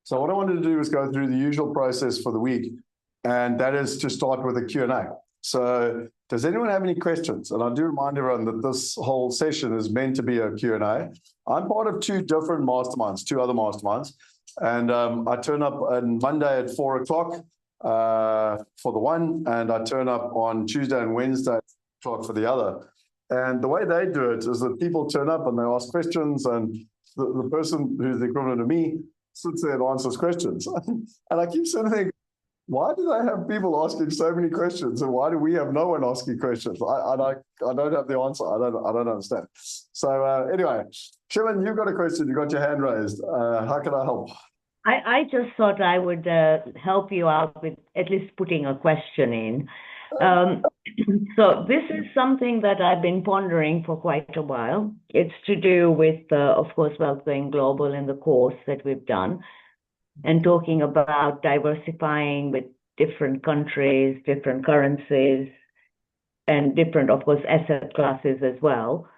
So what I wanted to do was go through the usual process for the week, and that is to start with a Q&A. So does anyone have any questions? And I do remind everyone that this whole session is meant to be a Q&A. I'm part of two different masterminds, two other masterminds, and I turn up on Monday at 4 o'clock for the one, and I turn up on Tuesday and Wednesday at 4 o'clock for the other. And the way they do it is that people turn up and they ask questions, and the person who's the equivalent of me sits there and answers questions. And I keep sitting there, why do they have people asking so many questions, and why do we have no one asking questions? I don't have the answer. I don't understand. So anyway, Shimon, you've got a question. You got your hand raised. How can I help? I just thought I would help you out with at least putting a question in. So this is something that I've been pondering for quite a while. It's to do with, of course, Wealth Going Global and the course that we've done, and talking about diversifying with different countries, different currencies, and different, of course, asset classes as well.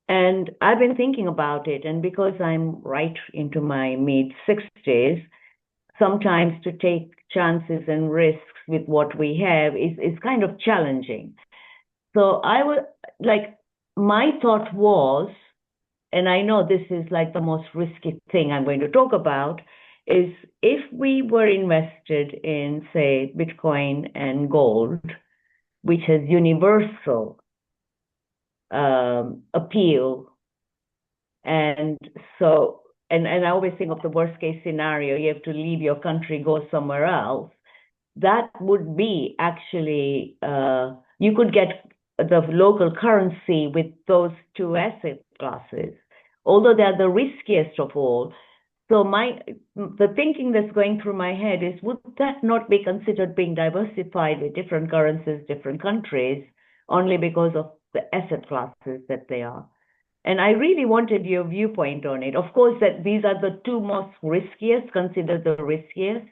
And I've been thinking about it, and because I'm right into my mid-60s, sometimes to take chances and risks with what we have is kind of challenging. So I would like, my thought was, and I know this is like the most risky thing I'm going to talk about, is if we were invested in, say, Bitcoin and gold, which has universal appeal, and so, and I always think of the worst case scenario, you have to leave your country, go somewhere else. That would be actually, you could get the local currency with those two asset classes, although they're the riskiest of all. So the thinking that's going through my head is, would that not be considered being diversified with different currencies, different countries, only because of the asset classes that they are? And I really wanted your viewpoint on it. Of course, that these are the two most riskiest, considered the riskiest.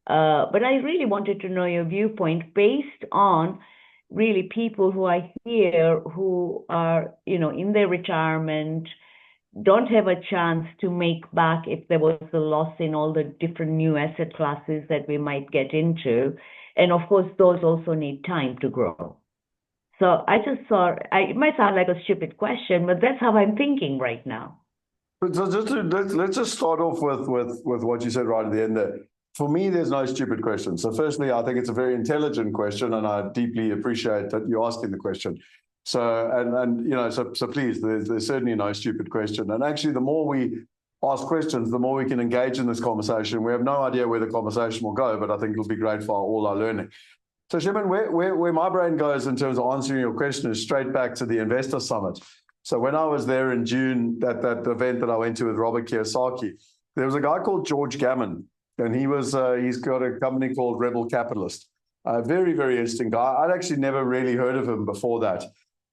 But I really wanted to know your viewpoint based on really people who are here who are, in their retirement, don't have a chance to make back if there was a loss in all the different new asset classes that we might get into. And of course, those also need time to grow. So I just thought, it might sound like a stupid question, but that's how I'm thinking right now. So let's just start off with what you said right at the end there. For me, there's no stupid question. So firstly, I think it's a very intelligent question, and I deeply appreciate that you're asking the question. So, so please, there's certainly no stupid question. And actually, the more we ask questions, the more we can engage in this conversation. We have no idea where the conversation will go, but I think it'll be great for all our learning. So, Shimon, where my brain goes in terms of answering your question is straight back to the Investor Summit. So when I was there in June, that event that I went to with Robert Kiyosaki, there was a guy called George Gammon, and he's got a company called Rebel Capitalist. A very, very interesting guy. I'd actually never really heard of him before that.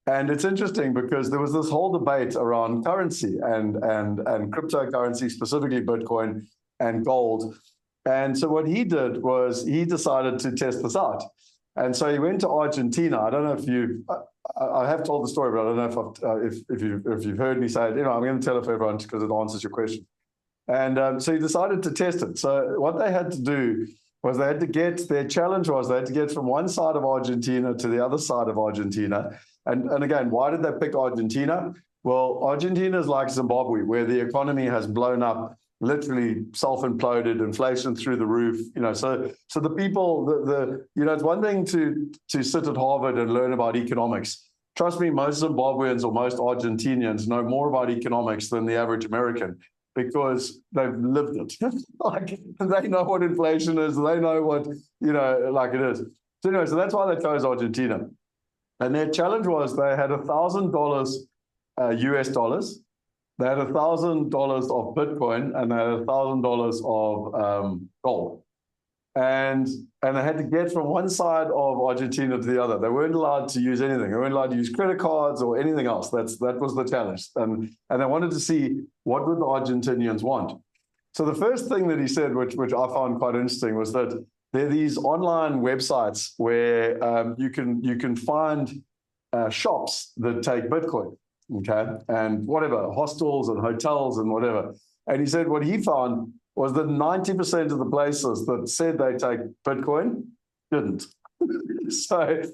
And it's interesting because there was this whole debate around currency and cryptocurrency, specifically Bitcoin and gold. And so what he did was he decided to test this out. And so he went to Argentina. I don't know if I have told the story, but I don't know if you've heard me say it. I'm going to tell it for everyone because it answers your question. And so he decided to test it. So what they had to do was their challenge was they had to get from one side of Argentina to the other side of Argentina. And again, why did they pick Argentina? Well, Argentina is like Zimbabwe, where the economy has blown up, literally self-imploded, inflation through the roof. So the people, it's one thing to sit at Harvard and learn about economics. Trust me, most Zimbabweans or most Argentinians know more about economics than the average American, because they've lived it. Like, they know what inflation is. They know what, like it is. So anyway, so that's why they chose Argentina. And their challenge was they had $1,000 US dollars. They had $1,000 of Bitcoin, and they had $1,000 of gold. And they had to get from one side of Argentina to the other. They weren't allowed to use anything. They weren't allowed to use credit cards or anything else. That was the challenge. And they wanted to see what would the Argentinians want. So the first thing that he said, which I found quite interesting, was that there are these online websites where you can find shops that take Bitcoin, okay, and whatever, hostels and hotels and whatever. And he said what he found was that 90% of the places that said they take Bitcoin didn't. So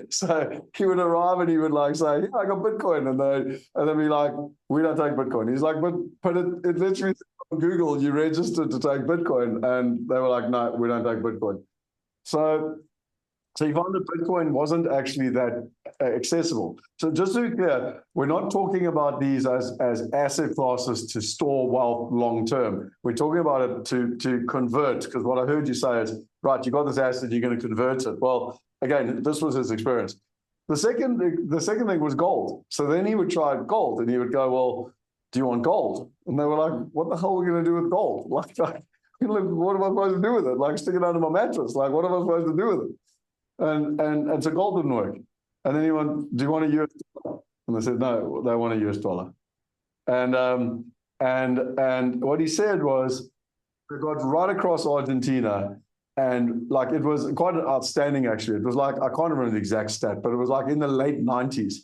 he would arrive and he would like say, yeah, I got Bitcoin. And they'd be like, we don't take Bitcoin. He's like, but it literally on Google, you registered to take Bitcoin. And they were like, no, we don't take Bitcoin. So you find that Bitcoin wasn't actually that accessible. So just to be clear, we're not talking about these as asset classes to store wealth long term. We're talking about it to convert, because what I heard you say is, right, you got this asset, you're going to convert it. Well, again, this was his experience. The second thing was gold. So then he would try gold and he would go, well, do you want gold? And they were like, what the hell are we going to do with gold? Like, what am I supposed to do with it? Like, stick it under my mattress. Like, what am I supposed to do with it? And so gold didn't work. And then he went, do you want a US dollar? And they said, no, they want a US dollar. And what he said was, they got right across Argentina, and like it was quite outstanding actually. It was like, I can't remember the exact stat, but it was like in the late 90s.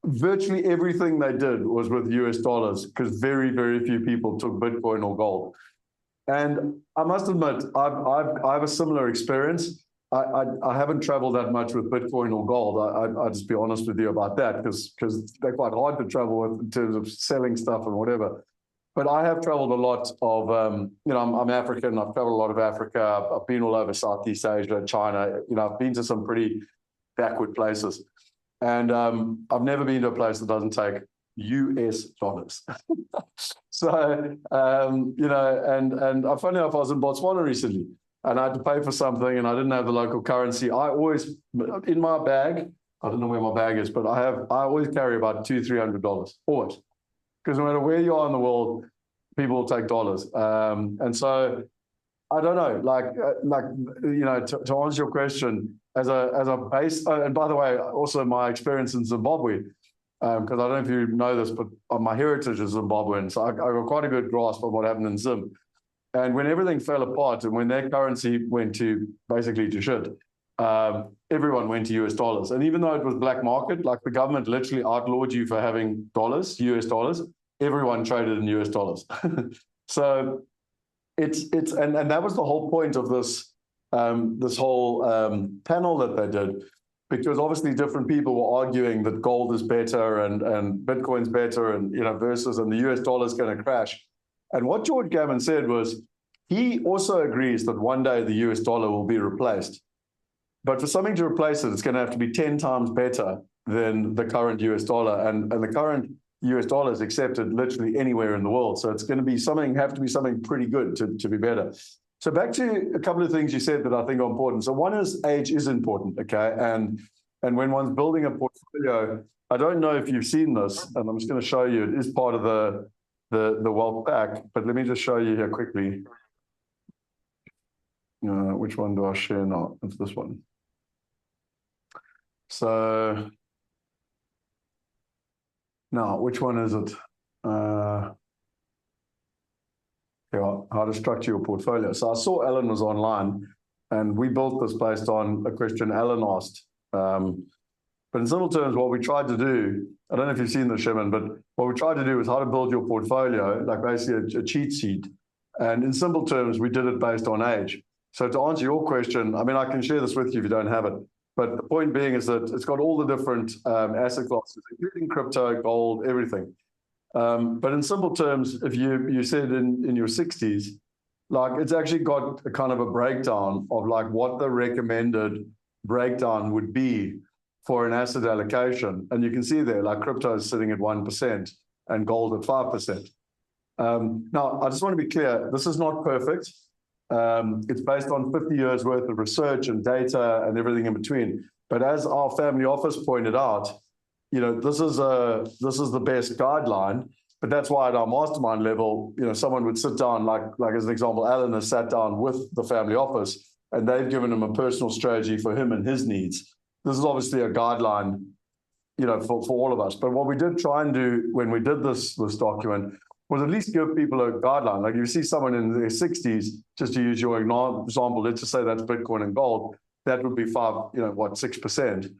Virtually everything they did was with US dollars, because very, very few people took Bitcoin or gold. And I must admit, I have a similar experience. I haven't traveled that much with Bitcoin or gold. I'll just be honest with you about that, because they're quite hard to travel with in terms of selling stuff and whatever. But I have traveled a lot of, I'm African. I've traveled a lot of Africa. I've been all over Southeast Asia, China. I've been to some pretty backward places. And I've never been to a place that doesn't take US dollars. So, and funny enough, I was in Botswana recently, and I had to pay for something, and I didn't have the local currency. I always, in my bag, I don't know where my bag is, but I always carry about $200-300, always. Because no matter where you are in the world, people will take dollars. And so, I don't know, to answer your question, as a base, and by the way, also my experience in Zimbabwe, because I don't know if you know this, but my heritage is Zimbabwean, so I got quite a good grasp of what happened in Zim. And when everything fell apart and when their currency went to basically to shit, everyone went to US dollars. And even though it was black market, like the government literally outlawed you for having dollars, US dollars, everyone traded in US dollars. So and that was the whole point of this whole panel that they did, because obviously different people were arguing that gold is better and Bitcoin's better, and versus and the US dollar is going to crash. And what George Gammon said was, he also agrees that one day the US dollar will be replaced. But for something to replace it, it's going to have to be 10 times better than the current US dollar. And the current US dollar is accepted literally anywhere in the world. So it's going to be have to be something pretty good to be better. So back to a couple of things you said that I think are important. So one is age is important, okay? And when one's building a portfolio, I don't know if you've seen this, and I'm just going to show you, it is part of the wealth pack, but let me just show you here quickly. Which one do I share now? It's this one. So now, which one is it? How to structure your portfolio. So I saw Alan was online, and we built this based on a question Alan asked. But in simple terms, what we tried to do, I don't know if you've seen the Shimon, but what we tried to do is how to build your portfolio, like basically a cheat sheet. And in simple terms, we did it based on age. So to answer your question, I mean, I can share this with you if you don't have it. But the point being is that it's got all the different asset classes, including crypto, gold, everything. But in simple terms, if you said in your 60s, like it's actually got a kind of a breakdown of like what the recommended breakdown would be for an asset allocation. And you can see there, like crypto is sitting at 1% and gold at 5%. Now, I just want to be clear, this is not perfect. It's based on 50 years worth of research and data and everything in between. But as our family office pointed out, this is the best guideline. But that's why at our mastermind level, someone would sit down, like as an example, Alan has sat down with the family office, and they've given him a personal strategy for him and his needs. This is obviously a guideline, for all of us. But what we did try and do when we did this document was at least give people a guideline. Like if you see someone in their 60s, just to use your example, let's just say that's Bitcoin and gold, that would be 6%.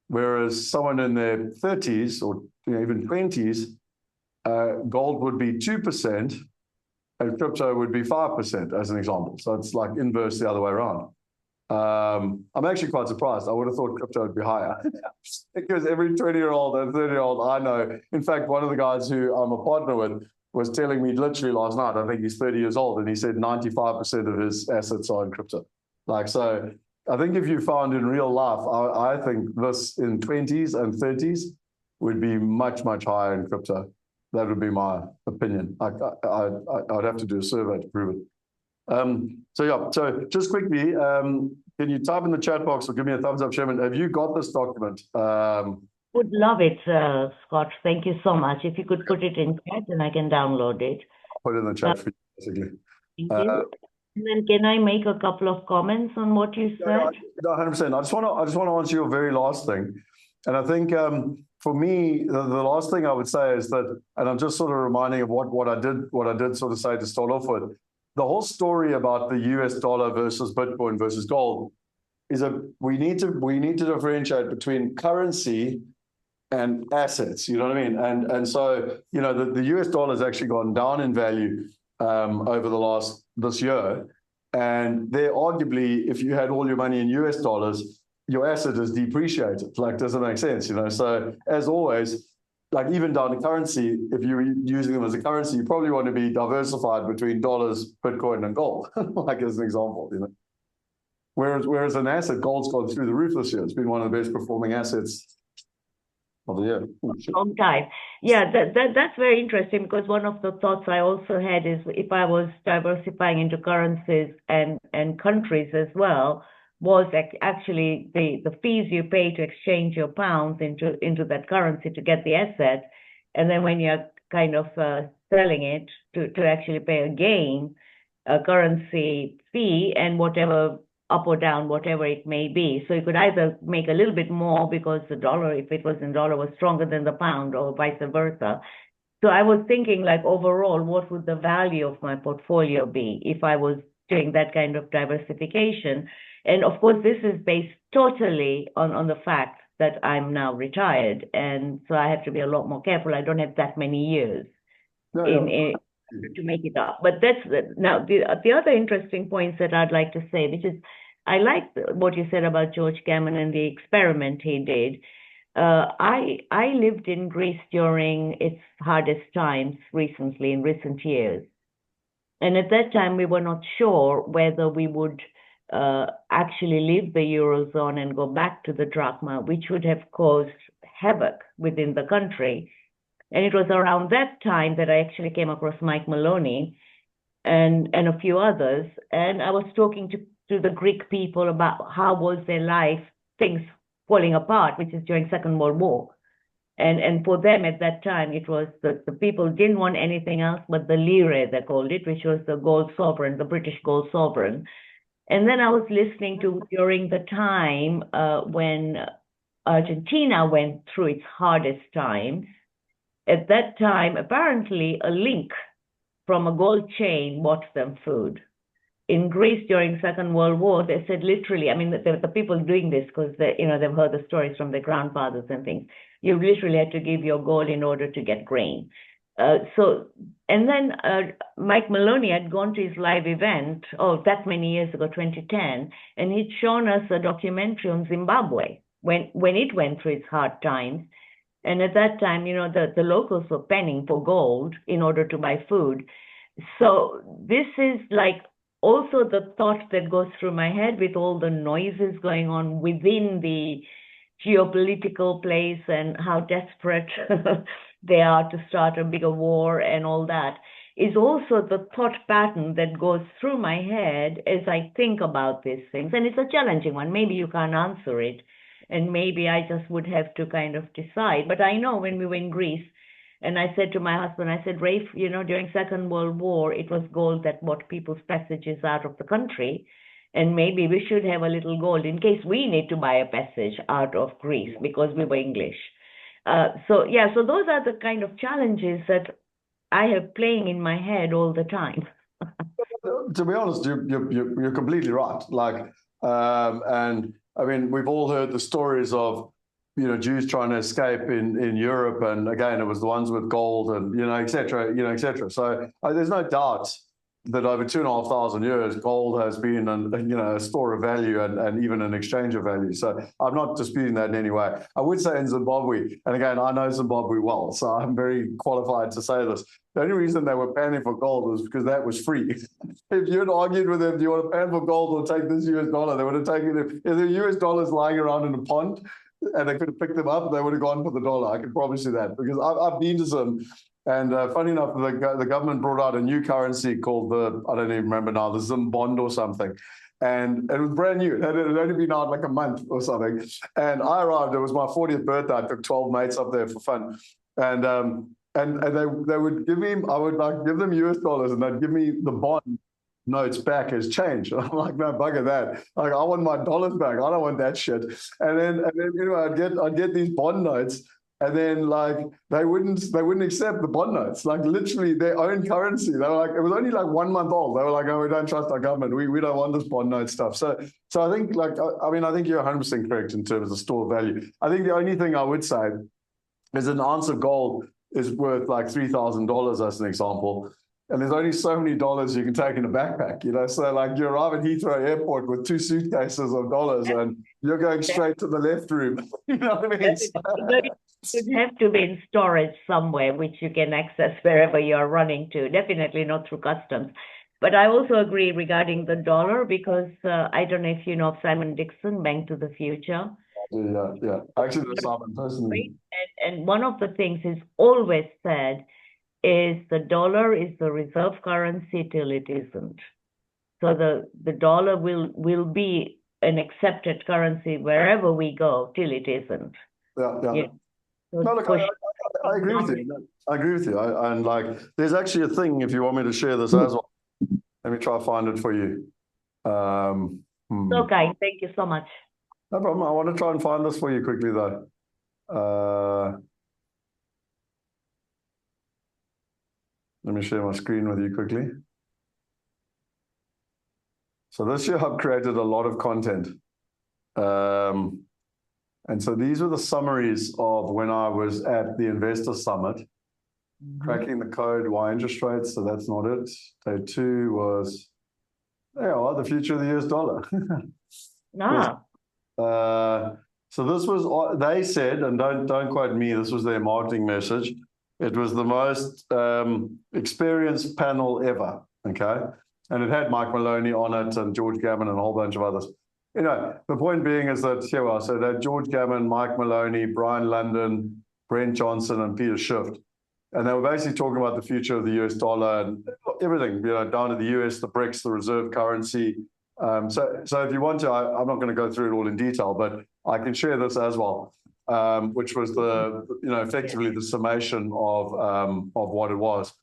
Whereas someone in their 30s or even 20s, gold would be 2%, and crypto would be 5%, as an example. So it's like inverse the other way around. I'm actually quite surprised. I would have thought crypto would be higher because every 20-year-old and 30-year-old I know, in fact, one of the guys who I'm a partner with was telling me literally last night, I think he's 30 years old, and he said 95% of his assets are in crypto. Like, so I think if you found in real life, I think this in 20s and 30s would be much, much higher in crypto. That would be my opinion. I'd have to do a survey to prove it. So just quickly, can you type in the chat box or give me a thumbs up, Sherman? Have you got this document? Would love it, Scott. Thank you so much. If you could put it in chat, then I can download it. I'll put it in the chat for you, basically. Thank you. And then can I make a couple of comments on what you said? No, 100%. I just want to answer your very last thing. And I think for me, the last thing I would say is that, and I'm just sort of reminding of what I did sort of say to start off with, the whole story about the US dollar versus Bitcoin versus gold is we need to differentiate between currency and assets. You know what I mean? And so, you know, the US dollar has actually gone down in value over this year. And there, arguably, if you had all your money in US dollars, your asset is depreciated. Like, does it make sense? You know, so as always, like even down to currency, if you're using them as a currency, you probably want to be diversified between dollars, Bitcoin, and gold, like as an example, you know. Whereas an asset, gold's gone through the roof this year. It's been one of the best performing assets of the year. Long time. Yeah, that's very interesting, because one of the thoughts I also had is if I was diversifying into currencies and countries as well, was actually the fees you pay to exchange your pounds into that currency to get the asset, and then when you're kind of selling it to actually pay a gain, a currency fee, and whatever up or down, whatever it may be. So you could either make a little bit more because the dollar, if it was in dollar, was stronger than the pound, or vice versa. So I was thinking, like, overall, what would the value of my portfolio be if I was doing that kind of diversification? And of course, this is based totally on the fact that I'm now retired. And so I have to be a lot more careful. I don't have that many years to make it up. But that's now the other interesting points that I'd like to say, which is I like what you said about George Gammon and the experiment he did. I lived in Greece during its hardest times recently, in recent years. And at that time, we were not sure whether we would actually leave the Eurozone and go back to the drachma, which would have caused havoc within the country. And it was around that time that I actually came across Mike Maloney and a few others. And I was talking to the Greek people about how was their life, things falling apart, which is during Second World War. And for them at that time, it was the people didn't want anything else but the lire, they called it, which was the gold sovereign, the British gold sovereign. And then I was listening to during the time when Argentina went through its hardest times. At that time, apparently, a link from a gold chain bought them food. In Greece during Second World War, they said literally, I mean, the people doing this, because they've heard the stories from their grandfathers and things, you literally had to give your gold in order to get grain. And then Mike Maloney had gone to his live event, that many years ago, 2010, and he'd shown us a documentary on Zimbabwe when it went through its hard times. And at that time, the locals were penning for gold in order to buy food. So this is like also the thought that goes through my head with all the noises going on within the geopolitical place and how desperate they are to start a bigger war and all that, is also the thought pattern that goes through my head as I think about these things. And it's a challenging one. Maybe you can't answer it, and maybe I just would have to kind of decide. But I know when we were in Greece, and I said to my husband, I said, Rafe, during Second World War, it was gold that bought people's passages out of the country. And maybe we should have a little gold in case we need to buy a passage out of Greece because we were English. So those are the kind of challenges that I have playing in my head all the time. To be honest, you're completely right. And I mean, we've all heard the stories of, Jews trying to escape in Europe. And again, it was the ones with gold and, et cetera, et cetera. So there's no doubt that over 2,500 years, gold has been a store of value and even an exchange of value. So I'm not disputing that in any way. I would say in Zimbabwe, and again, I know Zimbabwe well, so I'm very qualified to say this. The only reason they were panning for gold was because that was free. If you had argued with them, do you want to pan for gold or take this US dollar? They would have taken it. If the US dollars lying around in a pond and they could have picked them up, they would have gone for the dollar. I can promise you that, because I've been to some. And funny enough, the government brought out a new currency called I don't even remember now, the Zim bond or something. And it was brand new. It had only been out like a month or something. And I arrived, it was my 40th birthday. I took 12 mates up there for fun. And they would give me, I would like give them US dollars and they'd give me the bond notes back as change. I'm like, no, bugger that. Like, I want my dollars back. I don't want that shit. And then anyway, I'd get these bond notes. And then like they wouldn't accept the bond notes, like literally their own currency. They were like, it was only like 1 month old. They were like, oh, we don't trust our government. We don't want this bond note stuff. So I think I think you're 100% correct in terms of store value. I think the only thing I would say is an ounce of gold is worth like $3,000 as an example. And there's only so many dollars you can take in a backpack, So like you arrive at Heathrow Airport with 2 suitcases of dollars and you're going straight to the left room. You know what I mean? It would have to be in storage somewhere, which you can access wherever you're running to, definitely not through customs. But I also agree regarding the dollar, because I don't know if you know of Simon Dixon, Bank to the Future. Yeah. Actually, the Simon personally. And one of the things he's always said is the dollar is the reserve currency till it isn't. So the dollar will be an accepted currency wherever we go till it isn't. Yeah. So no, look, I agree with you. I agree with you. And like, there's actually a thing, if you want me to share this as well. Let me try to find it for you. So kind. Thank you so much. No problem. I want to try and find this for you quickly, though. Let me share my screen with you quickly. So this year I've created a lot of content. And so these are the summaries of when I was at the Investor Summit, cracking the code, why interest rates, so that's not it. Day 2 was, the future of the US dollar. So this was, they said, and don't quote me, this was their marketing message. It was the most experienced panel ever, okay? And it had Mike Maloney on it and George Gammon and a whole bunch of others. The point being is that, so that George Gammon, Mike Maloney, Brian London, Brent Johnson, and Peter Schiff. And they were basically talking about the future of the US dollar and everything, down to the US, the BRICS, the reserve currency. So if you want to, I'm not going to go through it all in detail, but I can share this as well, which was effectively the summation of what it was.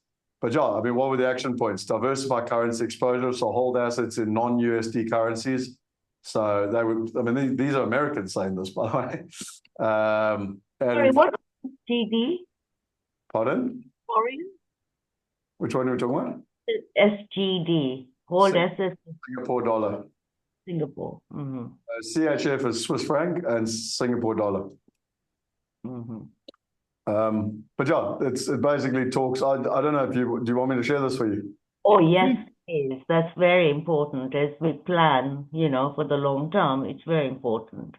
But yeah, I mean, what were the action points? Diversify currency exposure, so hold assets in non-USD currencies. So they would, I mean, these are Americans saying this, by the way. Sorry, what GD? Pardon? Sorry? Which one are we talking about? SGD, hold assets. Singapore dollar. Singapore. CHF is Swiss franc and Singapore dollar. But yeah, it basically talks. I don't know if do you want me to share this for you? Oh, yes, please. That's very important as we plan, for the long term. It's very important.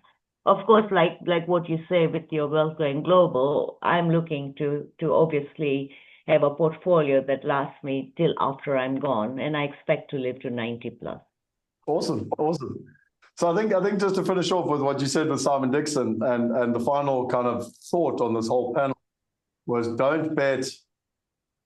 Of course, like what you say with your wealth going global, I'm looking to obviously have a portfolio that lasts me till after I'm gone, and I expect to live to 90 plus. Awesome. So I think just to finish off with what you said with Simon Dixon, and the final kind of thought on this whole panel was, don't bet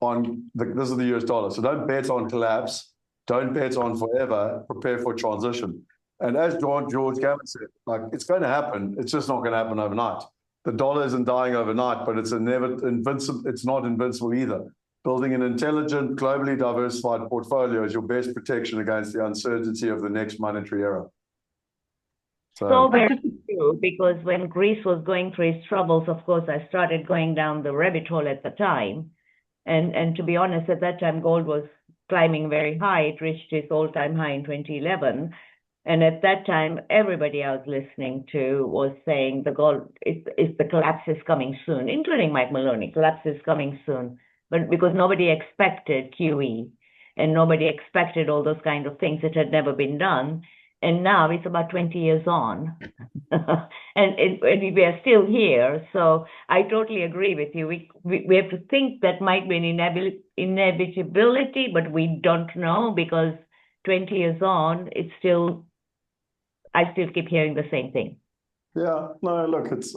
on this is the US dollar. So don't bet on collapse. Don't bet on forever. Prepare for transition. And as George Gammon said, like, it's going to happen. It's just not going to happen overnight. The dollar isn't dying overnight, but it's invincible. It's not invincible either. Building an intelligent, globally diversified portfolio is your best protection against the uncertainty of the next monetary era. So very true, because when Greece was going through its troubles, of course, I started going down the rabbit hole at the time. And to be honest, at that time, gold was climbing very high. It reached its all-time high in 2011. And at that time, everybody I was listening to was saying the collapse is coming soon, including Mike Maloney. Collapse is coming soon, but because nobody expected QE. and nobody expected all those kind of things. It had never been done. And now it's about 20 years on. and we are still here. So I totally agree with you. We have to think that might be an inevitability, but we don't know, because 20 years on, I still keep hearing the same thing. Yeah, no, look, it's,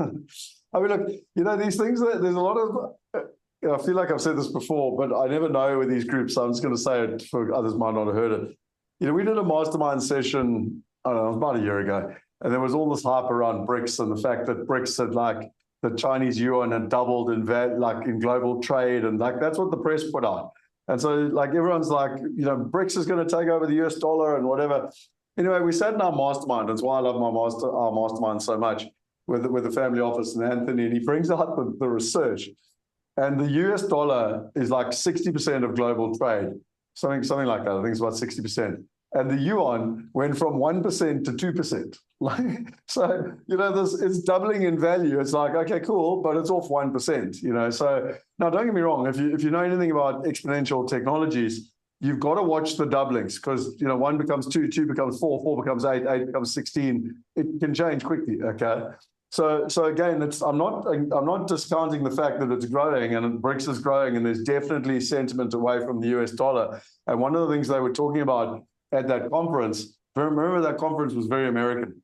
I mean, look, you know, these things, there's a lot of, I feel like I've said this before, but I never know with these groups. So I'm just going to say it for others might not have heard it. You know, we did a mastermind session, I don't know, about a year ago, and there was all this hype around BRICS and the fact that BRICS had, like, the Chinese yuan had doubled in like in global trade, and like that's what the press put out. And so, like, everyone's like, you know, BRICS is going to take over the US dollar and whatever. Anyway, we sat in our mastermind. That's why I love our mastermind so much, with the family office and Anthony, and he brings out the research. And the US dollar is like 60% of global trade, something like that. I think it's about 60%. And the yuan went from 1% to 2%. Like, so, you know, it's doubling in value. It's like, okay, cool, but it's off 1%, you know. So now, don't get me wrong, if you know anything about exponential technologies, you've got to watch the doublings, because, you know, 1 becomes 2, 2 becomes 4, 4 becomes 8, 8 becomes 16. It can change quickly, okay? So again, I'm not discounting the fact that it's growing and BRICS is growing, and there's definitely sentiment away from the US dollar. And one of the things they were talking about at that conference, remember that conference was very American,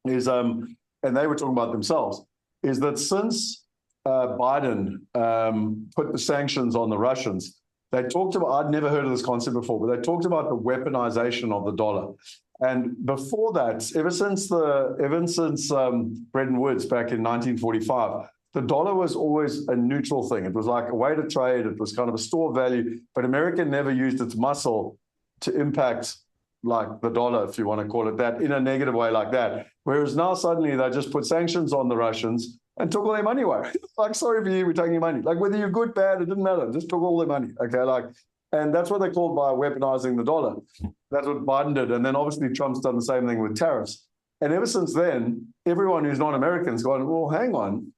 is and they were talking about themselves, is that since Biden put the sanctions on the Russians, they talked about, I'd never heard of this concept before, but they talked about the weaponization of the dollar. And before that, ever since Bretton Woods back in 1945, the dollar was always a neutral thing. It was like a way to trade. It was kind of a store of value, but America never used its muscle to impact, like, the dollar, if you want to call it that, in a negative way like that. Whereas now suddenly they just put sanctions on the Russians and took all their money away. Like, sorry for you, we're taking your money. Like, whether you're good, bad, it didn't matter. Just took all their money. Okay, like, and that's what they called by weaponizing the dollar. That's what Biden did. And then obviously Trump's done the same thing with tariffs. And ever since then, everyone who's not American's gone, well, hang on.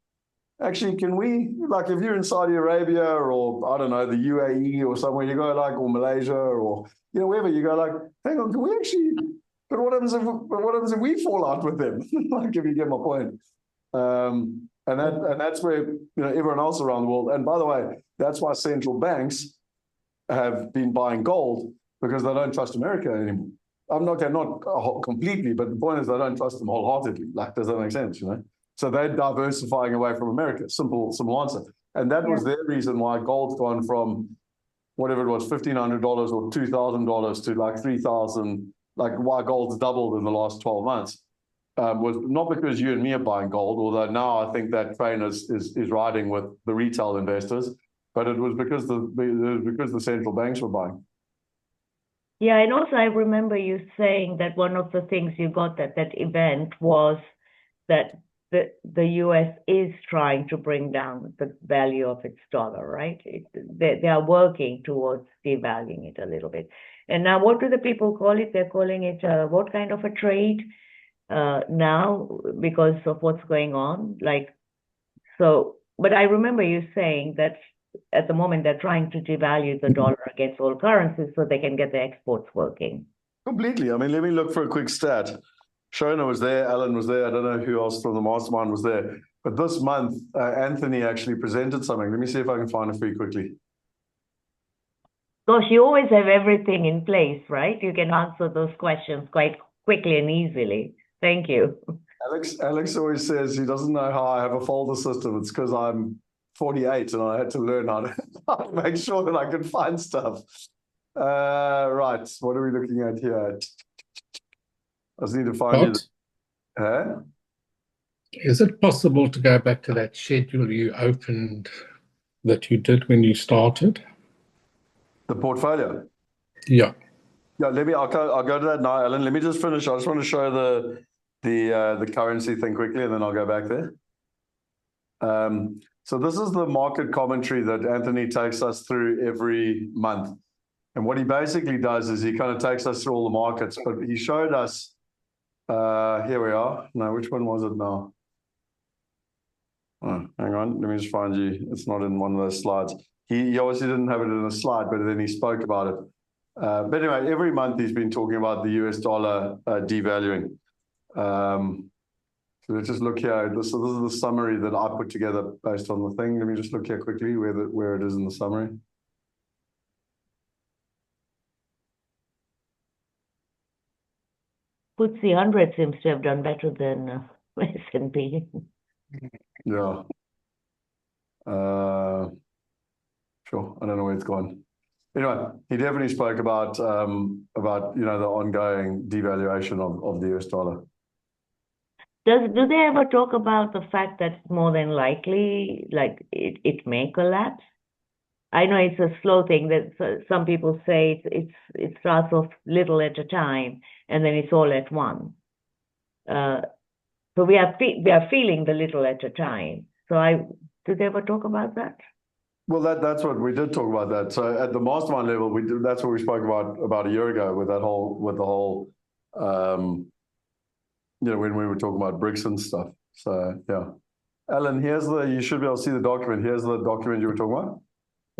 Actually, can we, like, if you're in Saudi Arabia or, I don't know, the UAE or somewhere, you go like, or Malaysia or, you know, wherever, you go like, hang on, can we actually, but what happens if we fall out with them? Like, if you get my point. And that's where, you know, everyone else around the world, and by the way, that's why central banks have been buying gold, because they don't trust America anymore. I'm not completely, but the point is they don't trust them wholeheartedly. Like, does that make sense, you know? So they're diversifying away from America. Simple answer. And that was their reason why gold's gone from whatever it was, $1,500 or $2,000 to like 3,000, like why gold's doubled in the last 12 months. Was not because you and me are buying gold, although now I think that train is riding with the retail investors, but it was because the central banks were buying. Yeah, and also I remember you saying that one of the things you got at that event was that the US is trying to bring down the value of its dollar, right? They are working towards devaluing it a little bit. And now, what do the people call it? They're calling it what kind of a trade now, because of what's going on? Like, so, but I remember you saying that at the moment they're trying to devalue the dollar against all currencies so they can get the exports working. Completely. I mean, let me look for a quick stat. Shona was there, Alan was there, I don't know who else from the mastermind was there. But this month, Anthony actually presented something. Let me see if I can find it for you quickly. Gosh, you always have everything in place, right? You can answer those questions quite quickly and easily. Thank you. Alex always says he doesn't know how I have a folder system. It's because I'm 48 and I had to learn how to make sure that I can find stuff. Right, what are we looking at here? I just need to find it. Huh? Is it possible to go back to that schedule you opened that you did when you started? The portfolio? Yeah. Yeah, I'll go to that now, Alan. Let me just finish. I just want to show the currency thing quickly, and then I'll go back there. So this is the market commentary that Anthony takes us through every month. And what he basically does is he kind of takes us through all the markets, but he showed us, here we are. No, which one was it now? Oh, hang on, let me just find you. It's not in one of those slides. he obviously didn't have it in a slide, but then he spoke about it. But anyway, every month he's been talking about the US dollar devaluing. So let's just look here. This is the summary that I put together based on the thing. Let me just look here quickly where it is in the summary. FTSE 100 seems to have done better than S&P. Yeah. Sure. I don't know where it's gone. Anyway, he definitely spoke about the ongoing devaluation of the US dollar. Do they ever talk about the fact that more than likely, like it may collapse? I know it's a slow thing that some people say it starts off little at a time and then it's all at once. So we are feeling the little at a time. So did they ever talk about that? Well, that's what we did talk about that. So at the mastermind level, that's what we spoke about a year ago with the whole when we were talking about BRICS and stuff. So yeah, Alan, you should be able to see the document. Here's the document you were talking about.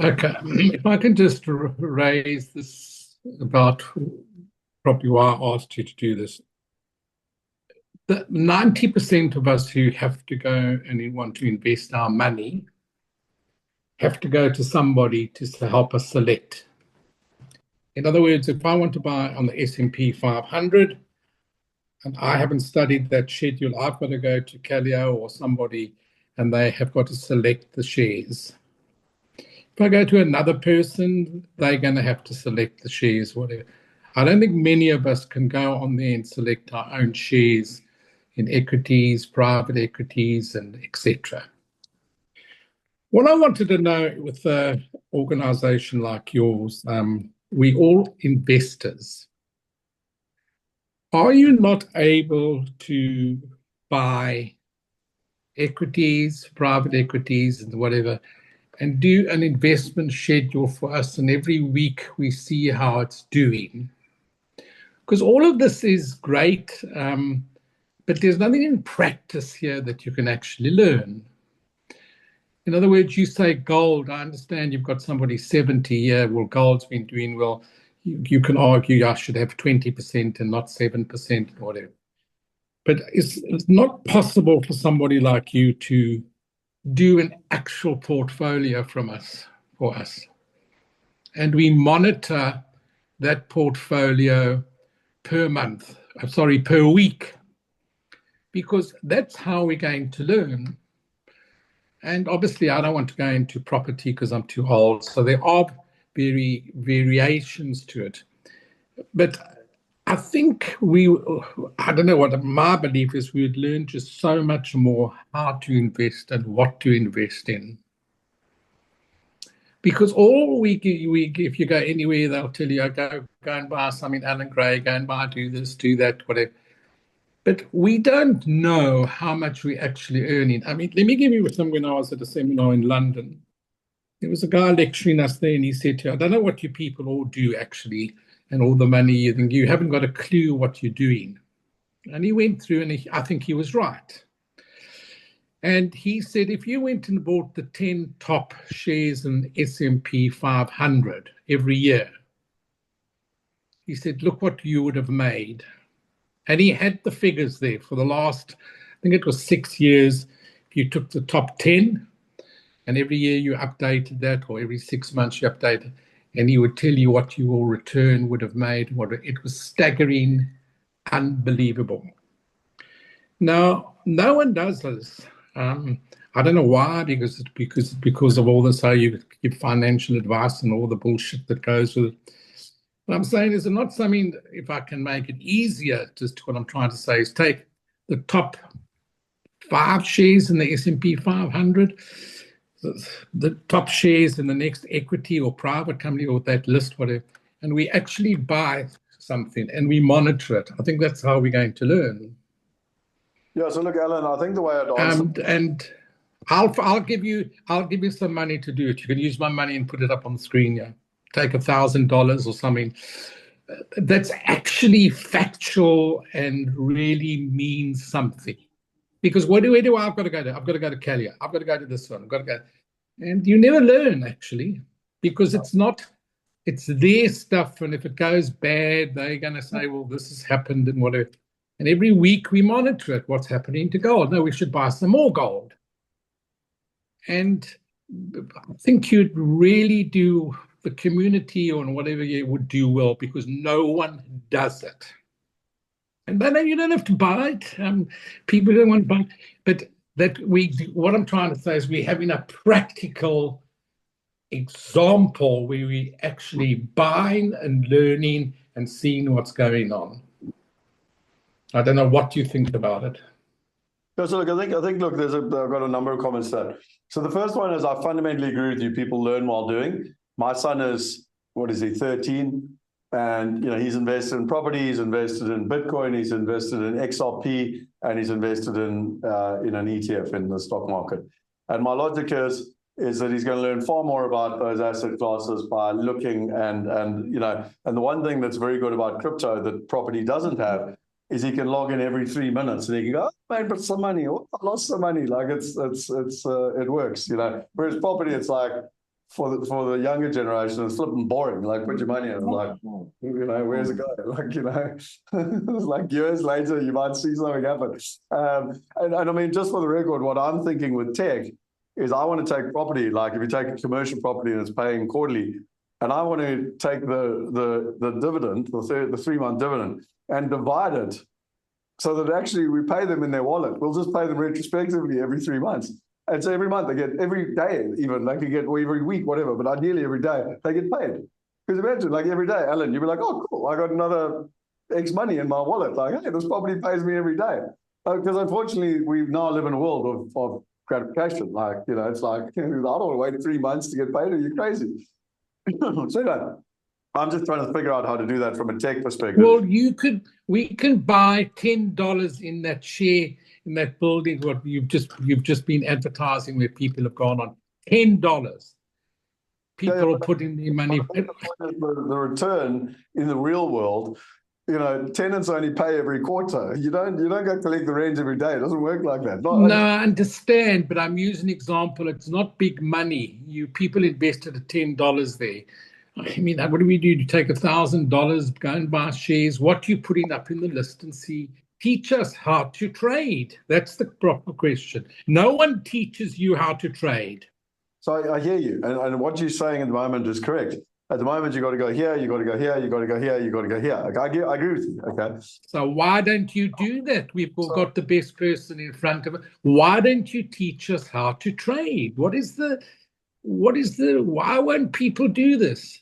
Okay, if I can just raise this about probably why I asked you to do this. The 90% of us who have to go and want to invest our money have to go to somebody to help us select. In other words, if I want to buy on the S&P 500 and I haven't studied that schedule, I've got to go to Calio or somebody and they have got to select the shares. If I go to another person, they're going to have to select the shares, whatever. I don't think many of us can go on there and select our own shares in equities, private equities, and etc. What I wanted to know with an organization like yours, we all investors. Are you not able to buy equities, private equities, and whatever, and do an investment schedule for us, and every week we see how it's doing? Because all of this is great, but there's nothing in practice here that you can actually learn. In other words, you say gold. I understand you've got somebody 70 here. Well, gold's been doing well. You can argue I should have 20% and not 7% or whatever. But it's not possible for somebody like you to do an actual portfolio for us. And we monitor that portfolio per week, because that's how we're going to learn. And obviously, I don't want to go into property because I'm too old. So there are variations to it. But I think I don't know what my belief is, we would learn just so much more how to invest and what to invest in. Because if you go anywhere, they'll tell you, go and buy something, Alan Gray, go and do this, do that, whatever. But we don't know how much we're actually earning. I mean, let me give you some. When I was at a seminar in London, there was a guy lecturing us there, and he said to me, I don't know what you people all do actually, and all the money you think, you haven't got a clue what you're doing. And he went through, and I think he was right. And he said, if you went and bought the 10 top shares in S&P 500 every year, he said, look what you would have made. And he had the figures there for the last, I think it was 6 years. You took the top 10, and every year you updated that, or every 6 months you updated, and he would tell you what your return would have made. It was staggering, unbelievable. Now, no one does this. I don't know why, because of all this, how you give financial advice and all the bullshit that goes with it. What I'm saying is, not something, if I can make it easier, just what I'm trying to say is take the top 5 shares in the S&P 500, the top shares in the next equity or private company or that list, whatever, and we actually buy something and we monitor it. I think that's how we're going to learn. Yeah. So look, Alan, I think the way I'd answer, and I'll give you some money to do it. You can use my money and put it up on the screen. Yeah, take $1,000 or something. That's actually factual and really means something. Because where do I've got to go to? I've got to go to Calio. I've got to go to this one. I've got to go. And you never learn, actually, because it's their stuff. And if it goes bad, they're going to say, well, this has happened and whatever. And every week we monitor it, what's happening to gold. No, we should buy some more gold. And I think you'd really do, the community or whatever you would do well, because no one does it. And then you don't have to buy it. People don't want to buy it. But what I'm trying to say is we're having a practical example where we actually buying and learning and seeing what's going on. I don't know what you think about it. No, so look, I think look, I've got a number of comments there. So the first one is I fundamentally agree with you. People learn while doing. My son is, what is he, 13? And he's invested in property, he's invested in Bitcoin, he's invested in XRP, and he's invested in an ETF in the stock market. And my logic is that he's going to learn far more about those asset classes by looking and the one thing that's very good about crypto that property doesn't have is he can log in every 3 minutes and he can go, oh, I made some money, oh, I lost some money. Like it works, Whereas property, it's like for the younger generation, it's flipping boring. Like put your money in, like where's it going? Like it's like years later you might see something happen. And I mean, just for the record, what I'm thinking with tech is I want to take property. Like if you take a commercial property and it's paying quarterly, and I want to take the dividend, the 3-month dividend, and divide it so that actually we pay them in their wallet. We'll just pay them retrospectively every 3 months. And so every month they get, every day even, they can get, or every week, whatever, but ideally every day they get paid. Because imagine, like every day, Alan, you'd be like, oh, cool, I got another X money in my wallet. Like, hey, this property pays me every day. Because unfortunately, we now live in a world of gratification. Like, it's like, I don't want to wait 3 months to get paid. Are you crazy? So I'm just trying to figure out how to do that from a tech perspective. Well, we can buy $10 in that share in that building. What you've just been advertising, where people have gone on $10. People are putting their money. The return in the real world, tenants only pay every quarter. You don't go collect the rent every day. It doesn't work like that. No, I understand, but I'm using an example. It's not big money. People invested at $10 there. I mean, what do we do? You take $1,000, go and buy shares. What are you putting up in the list and see? Teach us how to trade. That's the proper question. No one teaches you how to trade. So I hear you. And what you're saying at the moment is correct. At the moment, you got to go here, you got to go here, you got to go here, you got to go here. Okay, I agree with you. Okay. So why don't you do that? We've got the best person in front of us. Why don't you teach us how to trade? Why won't people do this?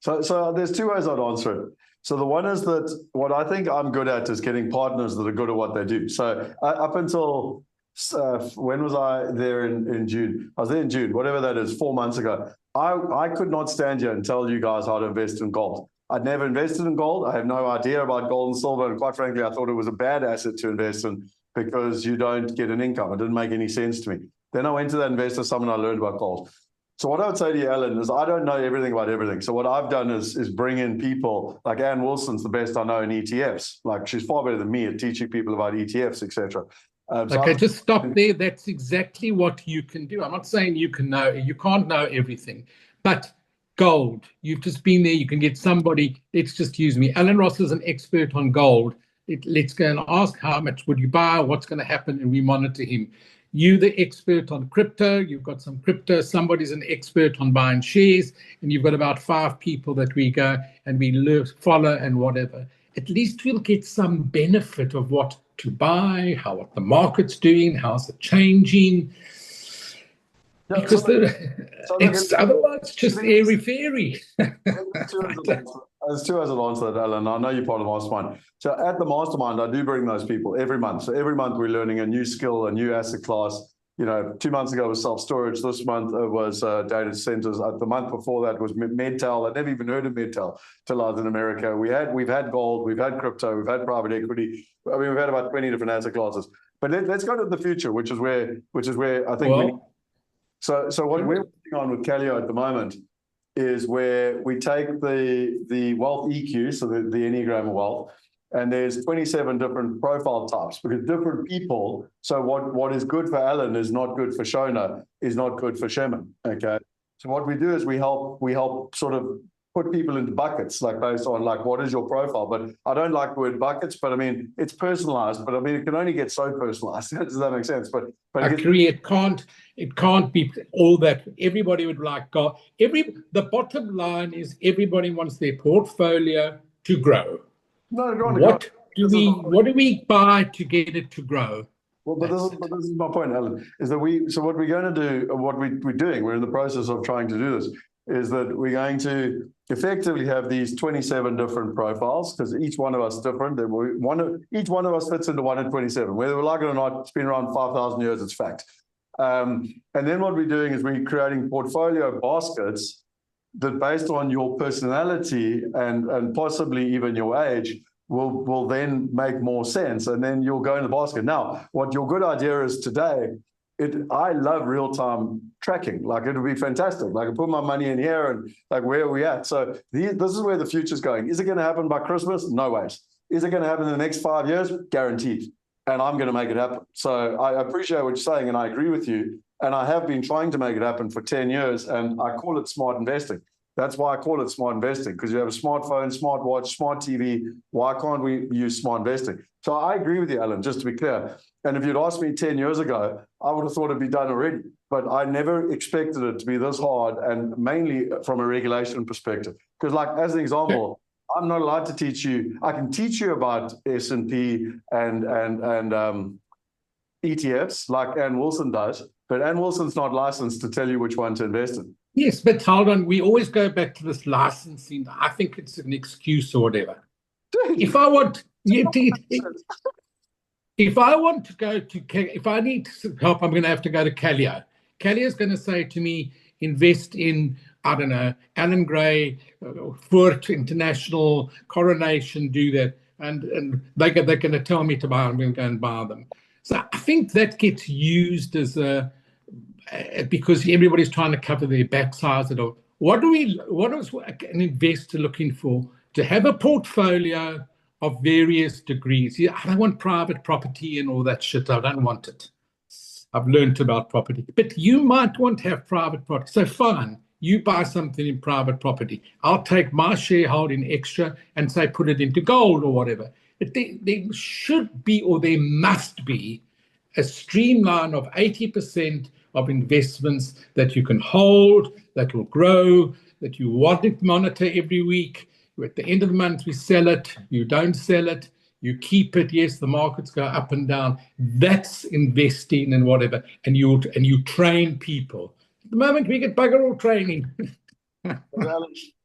So there's 2 ways I'd answer it. So the one is that what I think I'm good at is getting partners that are good at what they do. So up until when was I there in June? I was there in June, whatever that is, 4 months ago. I could not stand here and tell you guys how to invest in gold. I'd never invested in gold. I have no idea about gold and silver. And quite frankly, I thought it was a bad asset to invest in because you don't get an income. It didn't make any sense to me. Then I went to that investor summit and I learned about gold. So what I would say to you, Alan, is I don't know everything about everything. So what I've done is bring in people like Ann Wilson's the best I know in ETFs. Like she's far better than me at teaching people about ETFs, etc. Okay, just stop there. That's exactly what you can do. I'm not saying you can't know everything, but gold, you've just been there. You can get somebody. Let's just use me. Alan Ross is an expert on gold. Let's go and ask how much would you buy, what's going to happen, and we monitor him. You, the expert on crypto, you've got some crypto, somebody's an expert on buying shares, and you've got about 5 people that we go and we follow and whatever. At least we'll get some benefit of what to buy, what the market's doing, how's it changing. Because it's otherwise just airy-fairy. There's 2 ways I'll answer that, Alan. I know you're part of the mastermind. So at the mastermind, I do bring those people every month. So every month we're learning a new skill, a new asset class. 2 months ago was self-storage. This month was data centers. The month before that was MedTel. I'd never even heard of MedTel till I was in America. We've had gold, we've had crypto, we've had private equity. I mean, we've had about 20 different asset classes. But let's go to the future, which is where I think So what we're working on with Calio at the moment is where we take the wealth EQ, so the Enneagram of wealth, and there's 27 different profile types because different people. So what is good for Alan is not good for Shona, is not good for Shemin. Okay. So what we do is we help sort of put people into buckets, like based on like what is your profile. But I don't like the word buckets, but I mean it's personalized. But I mean it can only get so personalized. Does that make sense? But I agree. It can't be all that everybody would like. The bottom line is everybody wants their portfolio to grow. No, what do we buy to get it to grow? Well, but this is my point, Alan, is that what we're going to do, what we're doing, we're in the process of trying to do this, is that we're going to effectively have these 27 different profiles, because each one of us is different. Each one of us fits into one in 27. Whether we like it or not, it's been around 5,000 years, it's fact. And then what we're doing is we're creating portfolio baskets that, based on your personality and possibly even your age, will then make more sense, and then you'll go in the basket. Now, what your good idea is today, I love real-time tracking. Like, it would be fantastic. Like, I put my money in here and like, where are we at? So this is where the future's going. Is it going to happen by Christmas? No ways. Is it going to happen in the next 5 years? Guaranteed. And I'm going to make it happen. So I appreciate what you're saying, and I agree with you. And I have been trying to make it happen for 10 years, and I call it smart investing. That's why I call it smart investing, because you have a smartphone, smartwatch, smart TV. Why can't we use smart investing? So I agree with you, Alan, just to be clear. And if you'd asked me 10 years ago, I would have thought it'd be done already. But I never expected it to be this hard, and mainly from a regulation perspective. Because, like, as an example, I'm not allowed to teach you. I can teach you about S&P and ETFs like Ann Wilson does, but Ann Wilson's not licensed to tell you which one to invest in. Yes, but hold on. We always go back to this licensing. I think it's an excuse or whatever. If I want, if I need help, I'm going to have to go to Callio. Callio is going to say to me, invest in, I don't know, Alan Gray, Fort International, Coronation, do that. And they're going to tell me to buy, I'm going to go and buy them. So I think that gets used as because everybody's trying to cover their backsides at all. What is an investor looking for? To have a portfolio of various degrees. I don't want private property and all that shit. I don't want it. I've learned about property. But you might want to have private property. So fine, you buy something in private property. I'll take my shareholding extra and say put it into gold or whatever. But there should be, or there must be, a streamline of 80% of investments that you can hold, that will grow, that you want to monitor every week. At the end of the month, we sell it, you don't sell it, you keep it. Yes, the markets go up and down. That's investing and whatever. And you train people. At the moment, we get bugger all training.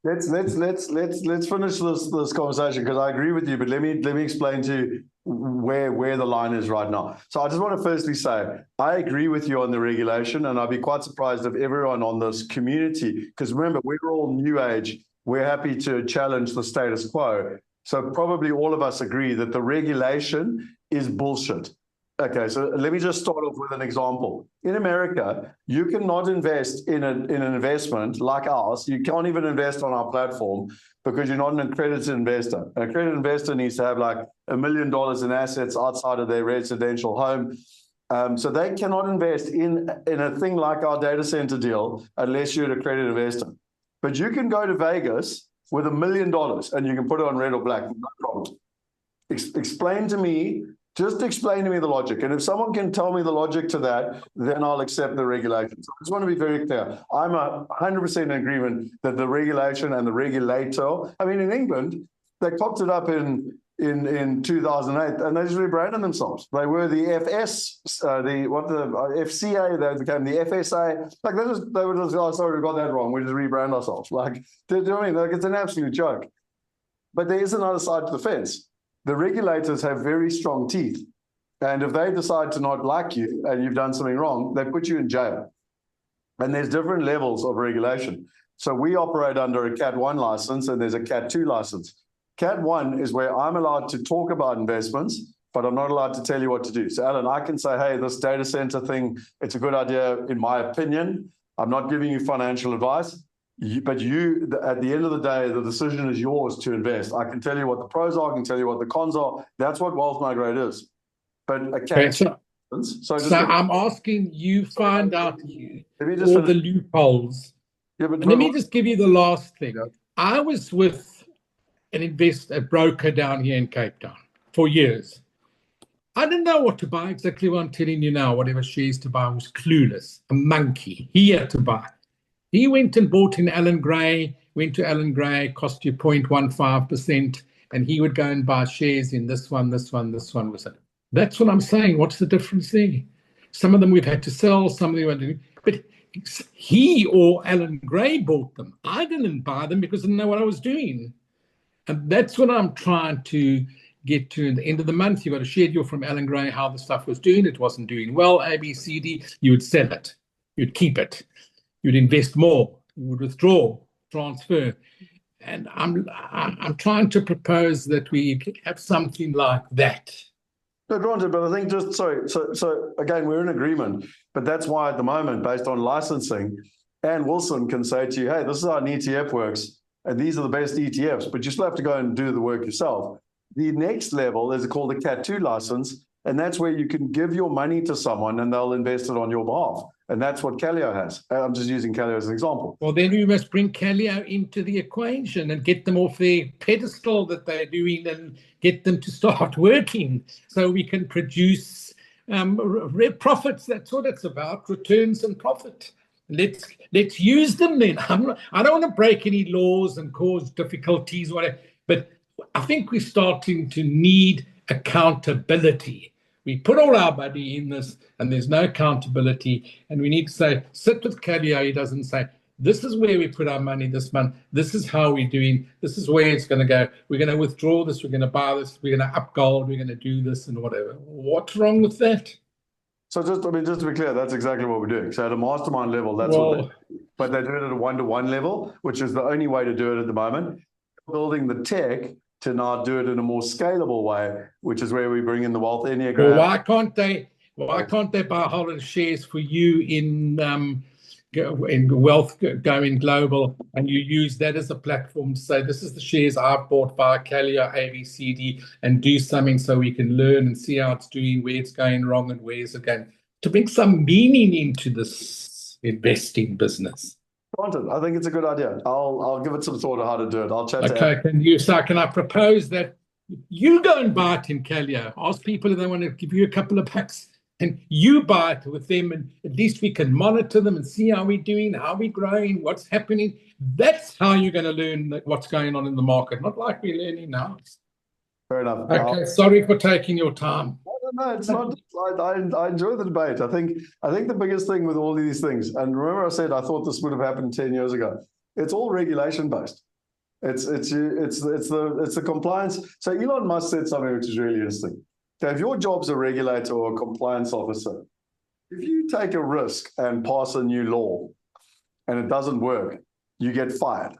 Let's finish this conversation, because I agree with you, but let me explain to you where the line is right now. So I just want to firstly say I agree with you on the regulation, and I'd be quite surprised if everyone on this community, because remember, we're all new age, we're happy to challenge the status quo. So probably all of us agree that the regulation is bullshit. Okay, so let me just start off with an example. In America, you cannot invest in an investment like ours. You can't even invest on our platform because you're not an accredited investor. An accredited investor needs to have like $1 million in assets outside of their residential home. So they cannot invest in a thing like our data center deal unless you're an accredited investor. But you can go to Vegas with $1 million and you can put it on red or black, no problem. Explain to me the logic. And if someone can tell me the logic to that, then I'll accept the regulation. So I just want to be very clear. I'm 100% in agreement that the regulation and the regulator, I mean, in England, they popped it up in 2008 and they just rebranded themselves. They were the FCA, they became the FSA. Like they were just, oh, sorry, we got that wrong. We just rebrand ourselves. Like, do you know what I mean? Like, it's an absolute joke. But there is another side to the fence. The regulators have very strong teeth. And if they decide to not like you and you've done something wrong, they put you in jail. And there's different levels of regulation. So we operate under a Cat 1 license and there's a Cat 2 license. Cat 1 is where I'm allowed to talk about investments, but I'm not allowed to tell you what to do. So Alan, I can say, hey, this data center thing, it's a good idea in my opinion. I'm not giving you financial advice. But at the end of the day, the decision is yours to invest. I can tell you what the pros are, I can tell you what the cons are. That's what Wealth Migrate is. But Okay, so I'm asking you find out all the loopholes. Yeah, but and let me just give you the last thing. I was with a broker down here in Cape Town for years. I didn't know what to buy, exactly what I'm telling you now. Whatever shares to buy, I was clueless, a monkey. He had to buy. He went and bought in Allan Gray, went to Allan Gray, cost you 0.15%, and he would go and buy shares in this one was it. That's what I'm saying. What's the difference there? Some of them we've had to sell, some of them we had to, but he or Allan Gray bought them. I didn't buy them because I didn't know what I was doing. And that's what I'm trying to get to. At the end of the month, you got a schedule from Allan Gray how the stuff was doing. It wasn't doing well, A, B, C, D. You would sell it. You'd keep it. You'd invest more. You would withdraw, transfer. And I'm trying to propose that we have something like that. No, granted, but I think so again, we're in agreement, but that's why at the moment, based on licensing, Ann Wilson can say to you, hey, this is how an ETF works, and these are the best ETFs, but you still have to go and do the work yourself. The next level is called a Cat 2 license, and that's where you can give your money to someone and they'll invest it on your behalf. And that's what Calio has. I'm just using Calio as an example. Well, then we must bring Calio into the equation and get them off their pedestal that they're doing and get them to start working so we can produce profits. That's what it's about, returns and profit. Let's use them then. I don't want to break any laws and cause difficulties, whatever, but I think we're starting to need accountability. We put all our money in this and there's no accountability, and we need to say, sit with Calio. He doesn't say, this is where we put our money this month, this is how we're doing, this is where it's going to go, we're going to withdraw this, we're going to buy this, we're going to up gold, we're going to do this and whatever. What's wrong with that? So just to be clear, that's exactly what we're doing. So at a mastermind level, but they do it at a one-to-one level, which is the only way to do it at the moment. Building the tech to now do it in a more scalable way, which is where we bring in the Wealth Enneagram. Well, why can't they buy a whole lot of shares for you in Wealth Going Global, and you use that as a platform to say, this is the shares I've bought via Calio ABCD, and do something so we can learn and see how it's doing, where it's going wrong and where it's going, to bring some meaning into this investing business. I think it's a good idea. I'll give it some thought of how to do it. I'll chat to Ed. Can I propose that you go and buy it in Calio? Ask people if they want to give you a couple of bucks, and you buy it with them, and at least we can monitor them and see how we're doing, how we're growing, what's happening. That's how you're going to learn what's going on in the market, not like we're learning now. Fair enough. Okay, sorry for taking your time. No, it's not. I enjoy the debate. I think the biggest thing with all of these things, and remember I said I thought this would have happened 10 years ago. It's all regulation based. It's the compliance. So Elon Musk said something which is really interesting. So if your job's a regulator or a compliance officer, if you take a risk and pass a new law and it doesn't work, you get fired.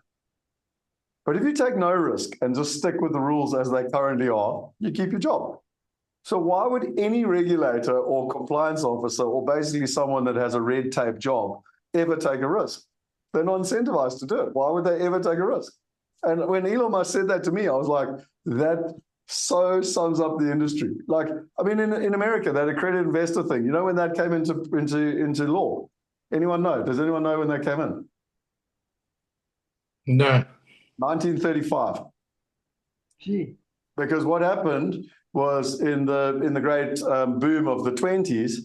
But if you take no risk and just stick with the rules as they currently are, you keep your job. So why would any regulator or compliance officer, or basically someone that has a red tape job, ever take a risk? They're not incentivized to do it. Why would they ever take a risk? And when Elon Musk said that to me, I was like, that so sums up the industry. Like, I mean, in America, that accredited investor thing, you know when that came into law? Anyone know? Does anyone know when that came in? No. 1935. Gee. Because what happened was in the great boom of the 20s,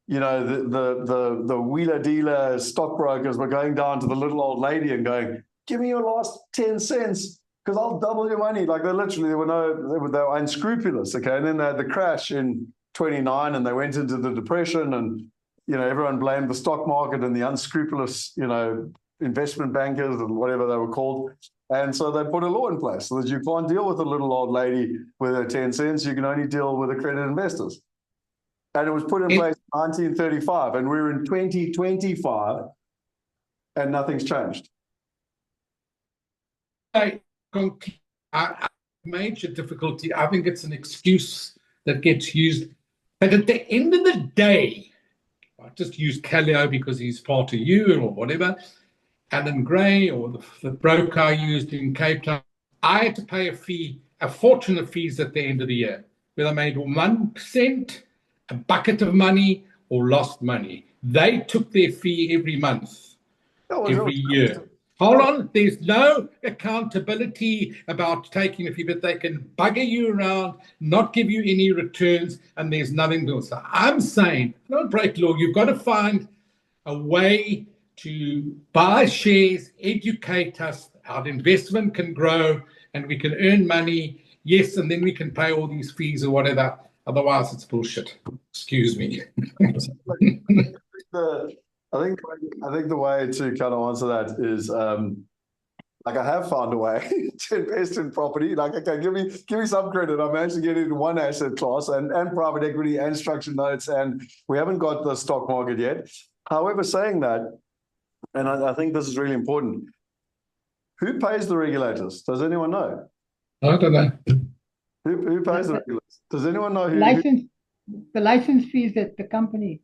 you know, the wheeler dealer stockbrokers were going down to the little old lady and going, give me your last 10 cents because I'll double your money. Like they were unscrupulous. Okay. And then they had the crash in 29 and they went into the depression, and, you know, everyone blamed the stock market and the unscrupulous, you know, investment bankers and whatever they were called. And so they put a law in place so that you can't deal with a little old lady with her 10 cents. You can only deal with accredited investors. And it was put in place in 1935, and we're in 2025, and nothing's changed. Major difficulty. I think it's an excuse that gets used. But at the end of the day, I just use Calio because he's part of you or whatever. Alan Gray or the broker I used in Cape Town, I had to pay a fee, a fortune of fees at the end of the year, whether I made 1%, a bucket of money, or lost money. They took their fee every month, every year. Hold on, there's no accountability about taking a fee, but they can bugger you around, not give you any returns, and there's nothing to do. So I'm saying, don't break law. You've got to find a way to buy shares, educate us, our investment can grow, and we can earn money. Yes, and then we can pay all these fees or whatever. Otherwise, it's bullshit. Excuse me. I think the way to kind of answer that is like I have found a way to invest in property. Like, okay, give me some credit. I managed to get into one asset class and private equity and structured notes, and we haven't got the stock market yet. However, saying that, and I think this is really important, who pays the regulators? Does anyone know? I don't know. Who pays the regulators? Does anyone know who? The license fees at the company.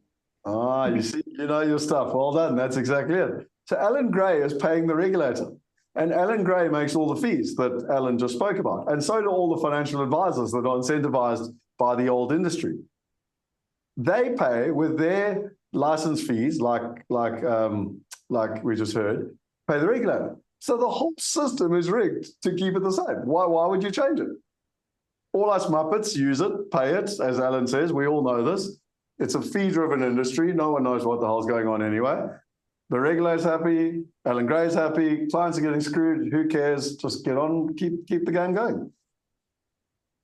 Ah, you see, you know your stuff. Well done. That's exactly it. So Alan Gray is paying the regulator. And Alan Gray makes all the fees that Alan just spoke about. And so do all the financial advisors that are incentivized by the old industry. They pay with their license fees, like we just heard, pay the regulator. So the whole system is rigged to keep it the same. Why would you change it? All us Muppets use it, pay it, as Alan says. We all know this. It's a fee-driven industry. No one knows what the hell's going on anyway. The regulator's happy. Alan Gray's happy. Clients are getting screwed. Who cares? Just get on, keep the game going.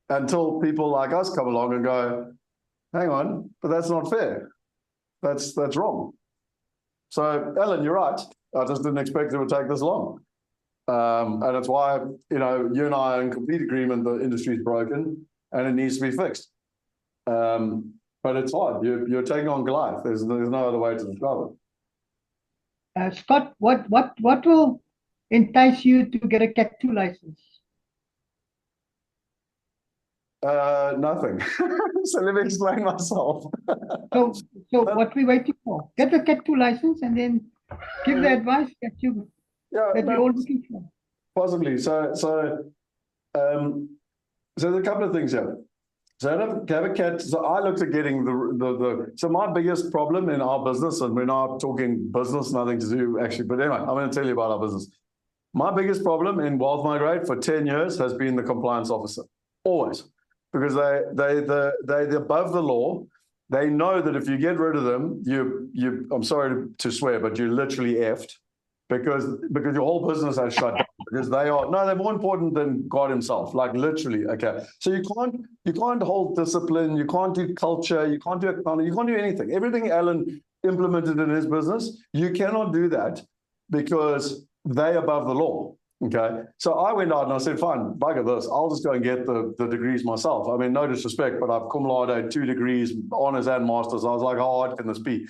Until people like us come along and go, hang on, but that's not fair. That's wrong. So, Alan, you're right. I just didn't expect it would take this long. And it's why, you know, you and I are in complete agreement the industry is broken and it needs to be fixed. But it's hard. You're taking on Goliath. There's no other way to describe it. Scott, what will entice you to get a Cat 2 license? Nothing. So let me explain myself. So what are we waiting for? Get the Cat 2 license and then give the advice that we're all looking for. Possibly. So there's a couple of things here. So I looked at getting so my biggest problem in our business, and we're not talking business, nothing to do actually, but anyway, I'm going to tell you about our business. My biggest problem in Wealth Migrate for 10 years has been the compliance officer, always, because they're above the law. They know that if you get rid of them, I'm sorry to swear, but you're literally effed. Because your whole business has shut down, because they're more important than God himself, like literally. Okay, so you can't hold discipline, you can't do culture, you can't do anything. Everything Alan implemented in his business, you cannot do that because they're above the law. Okay, so I went out and I said, fine, bugger this, I'll just go and get the degrees myself. I mean, no disrespect, but I've cum laude, 2 degrees, honors and masters. I was like, how hard can this be?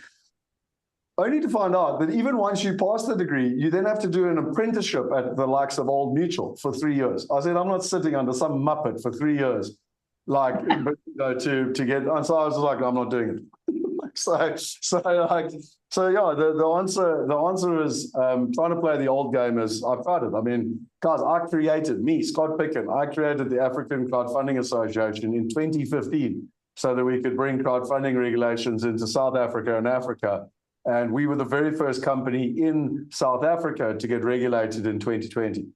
Only to find out that even once you pass the degree, you then have to do an apprenticeship at the likes of Old Mutual for 3 years. I said, I'm not sitting under some muppet for 3 years, like, to get. And so I was like, I'm not doing it. so yeah, the answer is trying to play the old game is I've tried it. I mean, guys, Scott Picken, I created the African Crowdfunding Association in 2015 so that we could bring crowdfunding regulations into South Africa and Africa. And we were the very first company in South Africa to get regulated in 2020.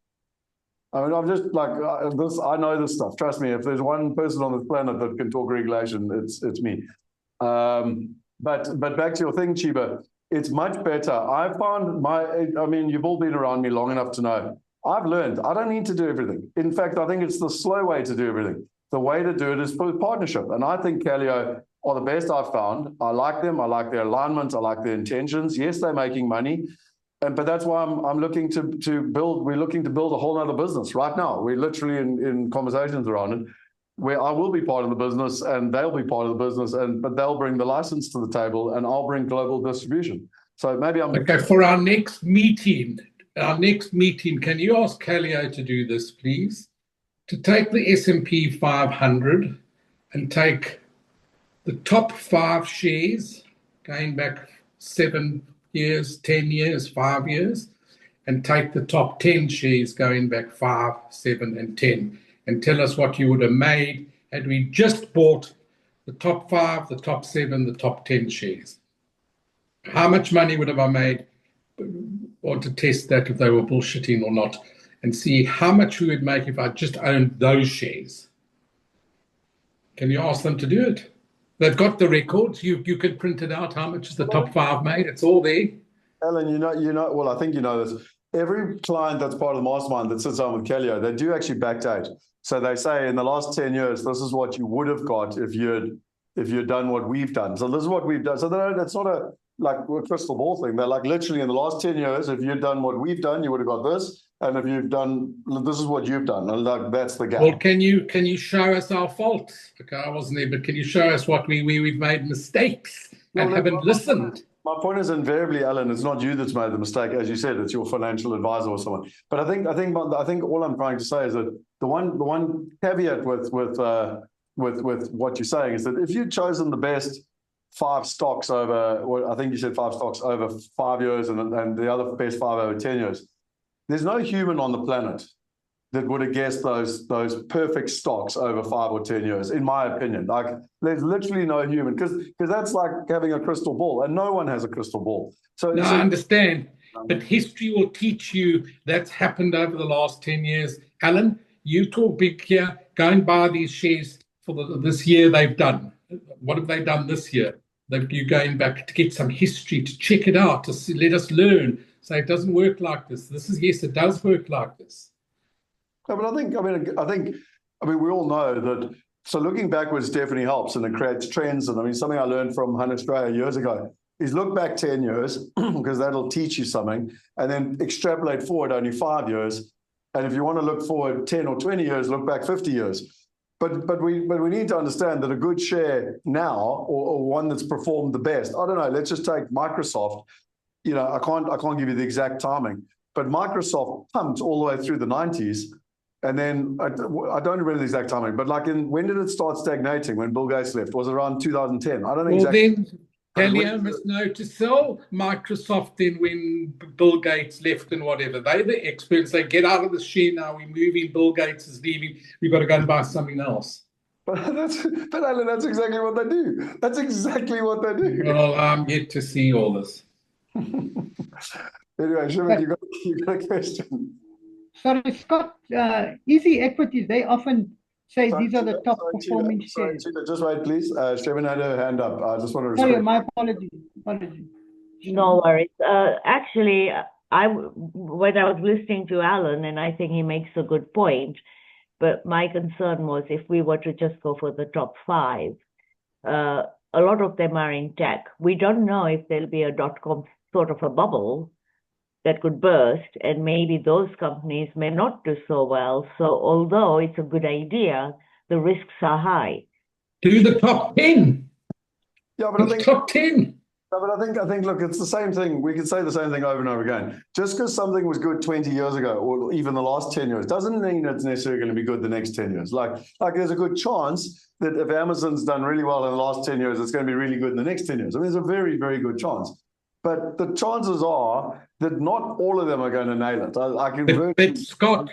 I mean, I'm just like, I know this stuff. Trust me, if there's one person on this planet that can talk regulation, it's me. But back to your thing, Chiba, it's much better. I found you've all been around me long enough to know. I've learned I don't need to do everything. In fact, I think it's the slow way to do everything. The way to do it is with partnership. And I think Calio are the best I've found. I like them. I like their alignment. I like their intentions. Yes, they're making money. But that's why I'm looking to build. We're looking to build a whole other business right now. We're literally in conversations around it, where I will be part of the business and they'll be part of the business, but they'll bring the license to the table and I'll bring global distribution. So maybe I'm okay for our next meeting. Can you ask Calio to do this, please? To take the S&P 500 and take the top 5 shares going back 7 years, 10 years, 5 years, and take the top 10 shares going back 5, 7, and 10 and tell us what you would have made had we just bought the top 5, the top 7, the top 10 shares? How much money would have I made? Want to test that if they were bullshitting or not, and see how much we would make if I just owned those shares. Can you ask them to do it? They've got the records. You could print it out. How much is the top 5 made? It's all there. Alan, you know. Well, I think you know this. Every client that's part of the mastermind that sits down with Kellyo, they do actually backdate. So they say in the last 10 years, this is what you would have got if you'd done what we've done. So this is what we've done. So that's not a crystal ball thing. They're like literally in the last 10 years, if you'd done what we've done, you would have got this. And if you've done, this is what you've done. And like, that's the gap. Well, can you show us our faults? Okay, I wasn't there, but can you show us what we've made mistakes and haven't listened? My point is invariably, Alan, it's not you that's made the mistake. As you said, it's your financial advisor or someone. But I think all I'm trying to say is that the one caveat with what you're saying is that if you'd chosen the best 5 stocks over, well, I think you said 5 stocks over 5 years and the other best 5 over 10 years, there's no human on the planet that would have guessed those perfect stocks over 5 or 10 years, in my opinion. Like, there's literally no human, because that's like having a crystal ball, and no one has a crystal ball. So I understand, but history will teach you that's happened over the last 10 years. Alan, you talk big here. Go and buy these shares for this year they've done. What have they done this year? You're going back to get some history, to check it out, to let us learn. So it doesn't work like this. Yes, it does work like this. No, but I think we all know that. So looking backwards definitely helps, and it creates trends. And something I learned from Hun Australia years ago is look back 10 years because that'll teach you something, and then extrapolate forward only 5 years. And if you want to look forward 10 or 20 years, look back 50 years. But we need to understand that a good share now, or one that's performed the best, I don't know. Let's just take Microsoft. I can't give you the exact timing, but Microsoft pumped all the way through the 90s. And then I don't remember the exact timing, but when did it start stagnating? When Bill Gates left? Was it around 2010? I don't know exactly. Well, then Kellyo must know to sell Microsoft then when Bill Gates left and whatever. They're the experts. They get out of the share now. We're moving. Bill Gates is leaving. We've got to go and buy something else. But Alan, that's exactly what they do. That's exactly what they do. Well, I'm yet to see all this. Anyway, Shimon, you got a question? Sorry, Scott, easy equities, they often say these are the top performing shares. Just wait, please. Shimon had her hand up. I just want to respect. Sorry, my apologies. No worries. Actually, when I was listening to Alan, and I think he makes a good point, but my concern was if we were to just go for the top 5, a lot of them are in tech. We don't know if there'll be a .com sort of a bubble that could burst, and maybe those companies may not do so well. So although it's a good idea, the risks are high. Do the top 10. Yeah, but I think top 10. No, but I think, look, it's the same thing. We can say the same thing over and over again. Just because something was good 20 years ago, or even the last 10 years, doesn't mean it's necessarily going to be good the next 10 years. Like there's a good chance that if Amazon's done really well in the last 10 years, it's going to be really good in the next 10 years. There's a very, very good chance. But the chances are that not all of them are going to nail it. But Scott,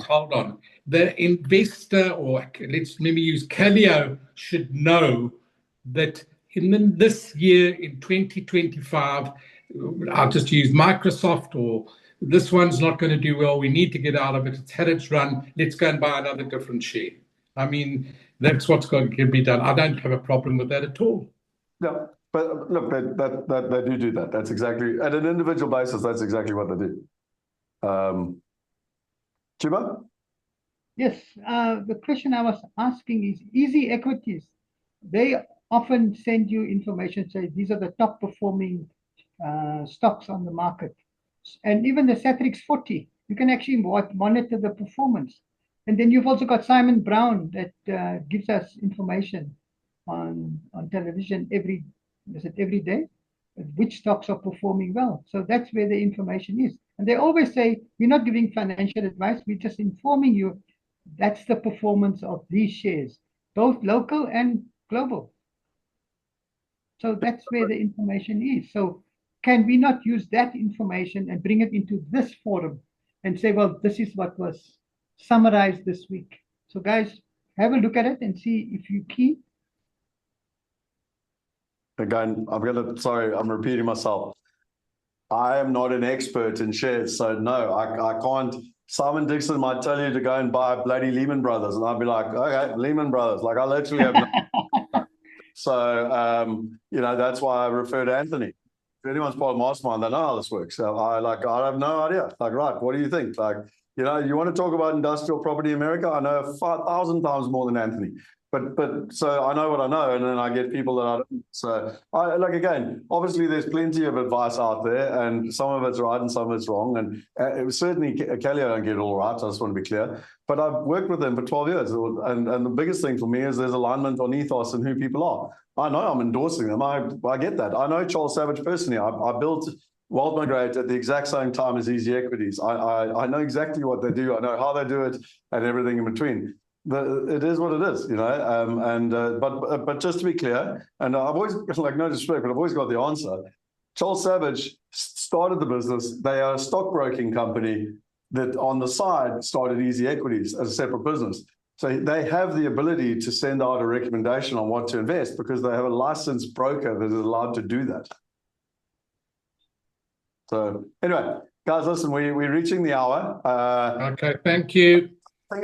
hold on. The investor, or let's maybe use Kellyo, should know that in this year, in 2025, I'll just use Microsoft, or this one's not going to do well. We need to get out of it. It's had its run. Let's go and buy another different share. That's what's going to be done. I don't have a problem with that at all. No. But look, they do that. That's exactly, at an individual basis, that's exactly what they do. Chiba? Yes, the question I was asking is easy equities. They often send you information, say these are the top performing stocks on the market. And even the Satrix 40, you can actually monitor the performance. And then you've also got Simon Brown that gives us information on television every day, which stocks are performing well. So that's where the information is. And they always say, we're not giving financial advice, we're just informing you that's the performance of these shares, both local and global. So that's where the information is. So can we not use that information and bring it into this forum and say, well, this is what was summarized this week. So guys, have a look at it and see if you key. Again, I'm repeating myself. I am not an expert in shares, so no, I can't. Simon Dixon might tell you to go and buy bloody Lehman Brothers, and I'll be like, okay, Lehman Brothers. Like, I literally have no. So, that's why I refer to Anthony. If anyone's part of Mastermind, they know how this works. So I have no idea. Like, right, what do you think? Like, you want to talk about industrial property in America? I know 5,000 times more than Anthony. But so I know what I know, and then I get people that I don't. So again, obviously there's plenty of advice out there, and some of it's right and some of it's wrong. And it was certainly Kelly, I don't get it all right. So I just want to be clear. But I've worked with them for 12 years, and the biggest thing for me is there's alignment on ethos and who people are. I know I'm endorsing them. I get that. I know Charles Savage personally. I built Migrate at the exact same time as Easy Equities. I know exactly what they do. I know how they do it, and everything in between. It is what it is, but just to be clear, and I've always, like, no disrespect, but I've always got the answer. Charles Savage started the business. They are a stockbroking company that on the side started Easy Equities as a separate business. So they have the ability to send out a recommendation on what to invest because they have a licensed broker that is allowed to do that. So anyway, guys, listen, we're reaching the hour. Okay, thank you.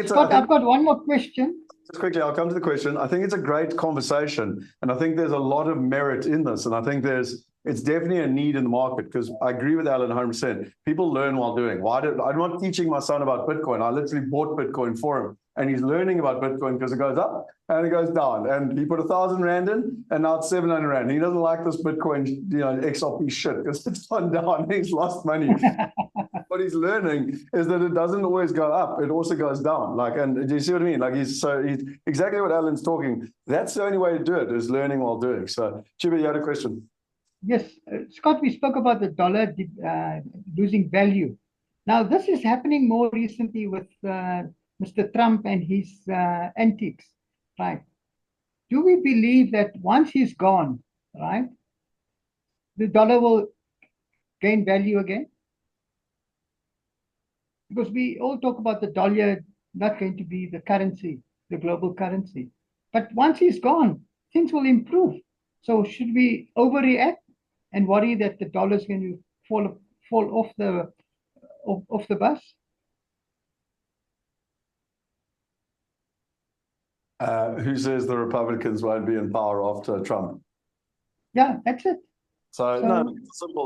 Scott, I've got one more question. Just quickly, I'll come to the question. I think it's a great conversation, and I think there's a lot of merit in this, and I think it's definitely a need in the market because I agree with Alan 100%. People learn while doing. I'm not teaching my son about Bitcoin. I literally bought Bitcoin for him, and he's learning about Bitcoin because it goes up and it goes down. And he put 1,000 Rand in, and now it's 700 Rand. He doesn't like this Bitcoin, XRP shit because it's gone down. He's lost money. What he's learning is that it doesn't always go up; it also goes down. And do you see what I mean? Like he's exactly what Alan's talking. That's the only way to do it is learning while doing. So, Chiba, you had a question. Yes, Scott, we spoke about the dollar losing value. Now, this is happening more recently with Mr. Trump and his antics, right? Do we believe that once he's gone, right, the dollar will gain value again? Because we all talk about the dollar not going to be the currency, the global currency. But once he's gone, things will improve. So should we overreact and worry that the dollar is going to fall off the bus? Who says the Republicans won't be in power after Trump? Yeah, that's it. So no,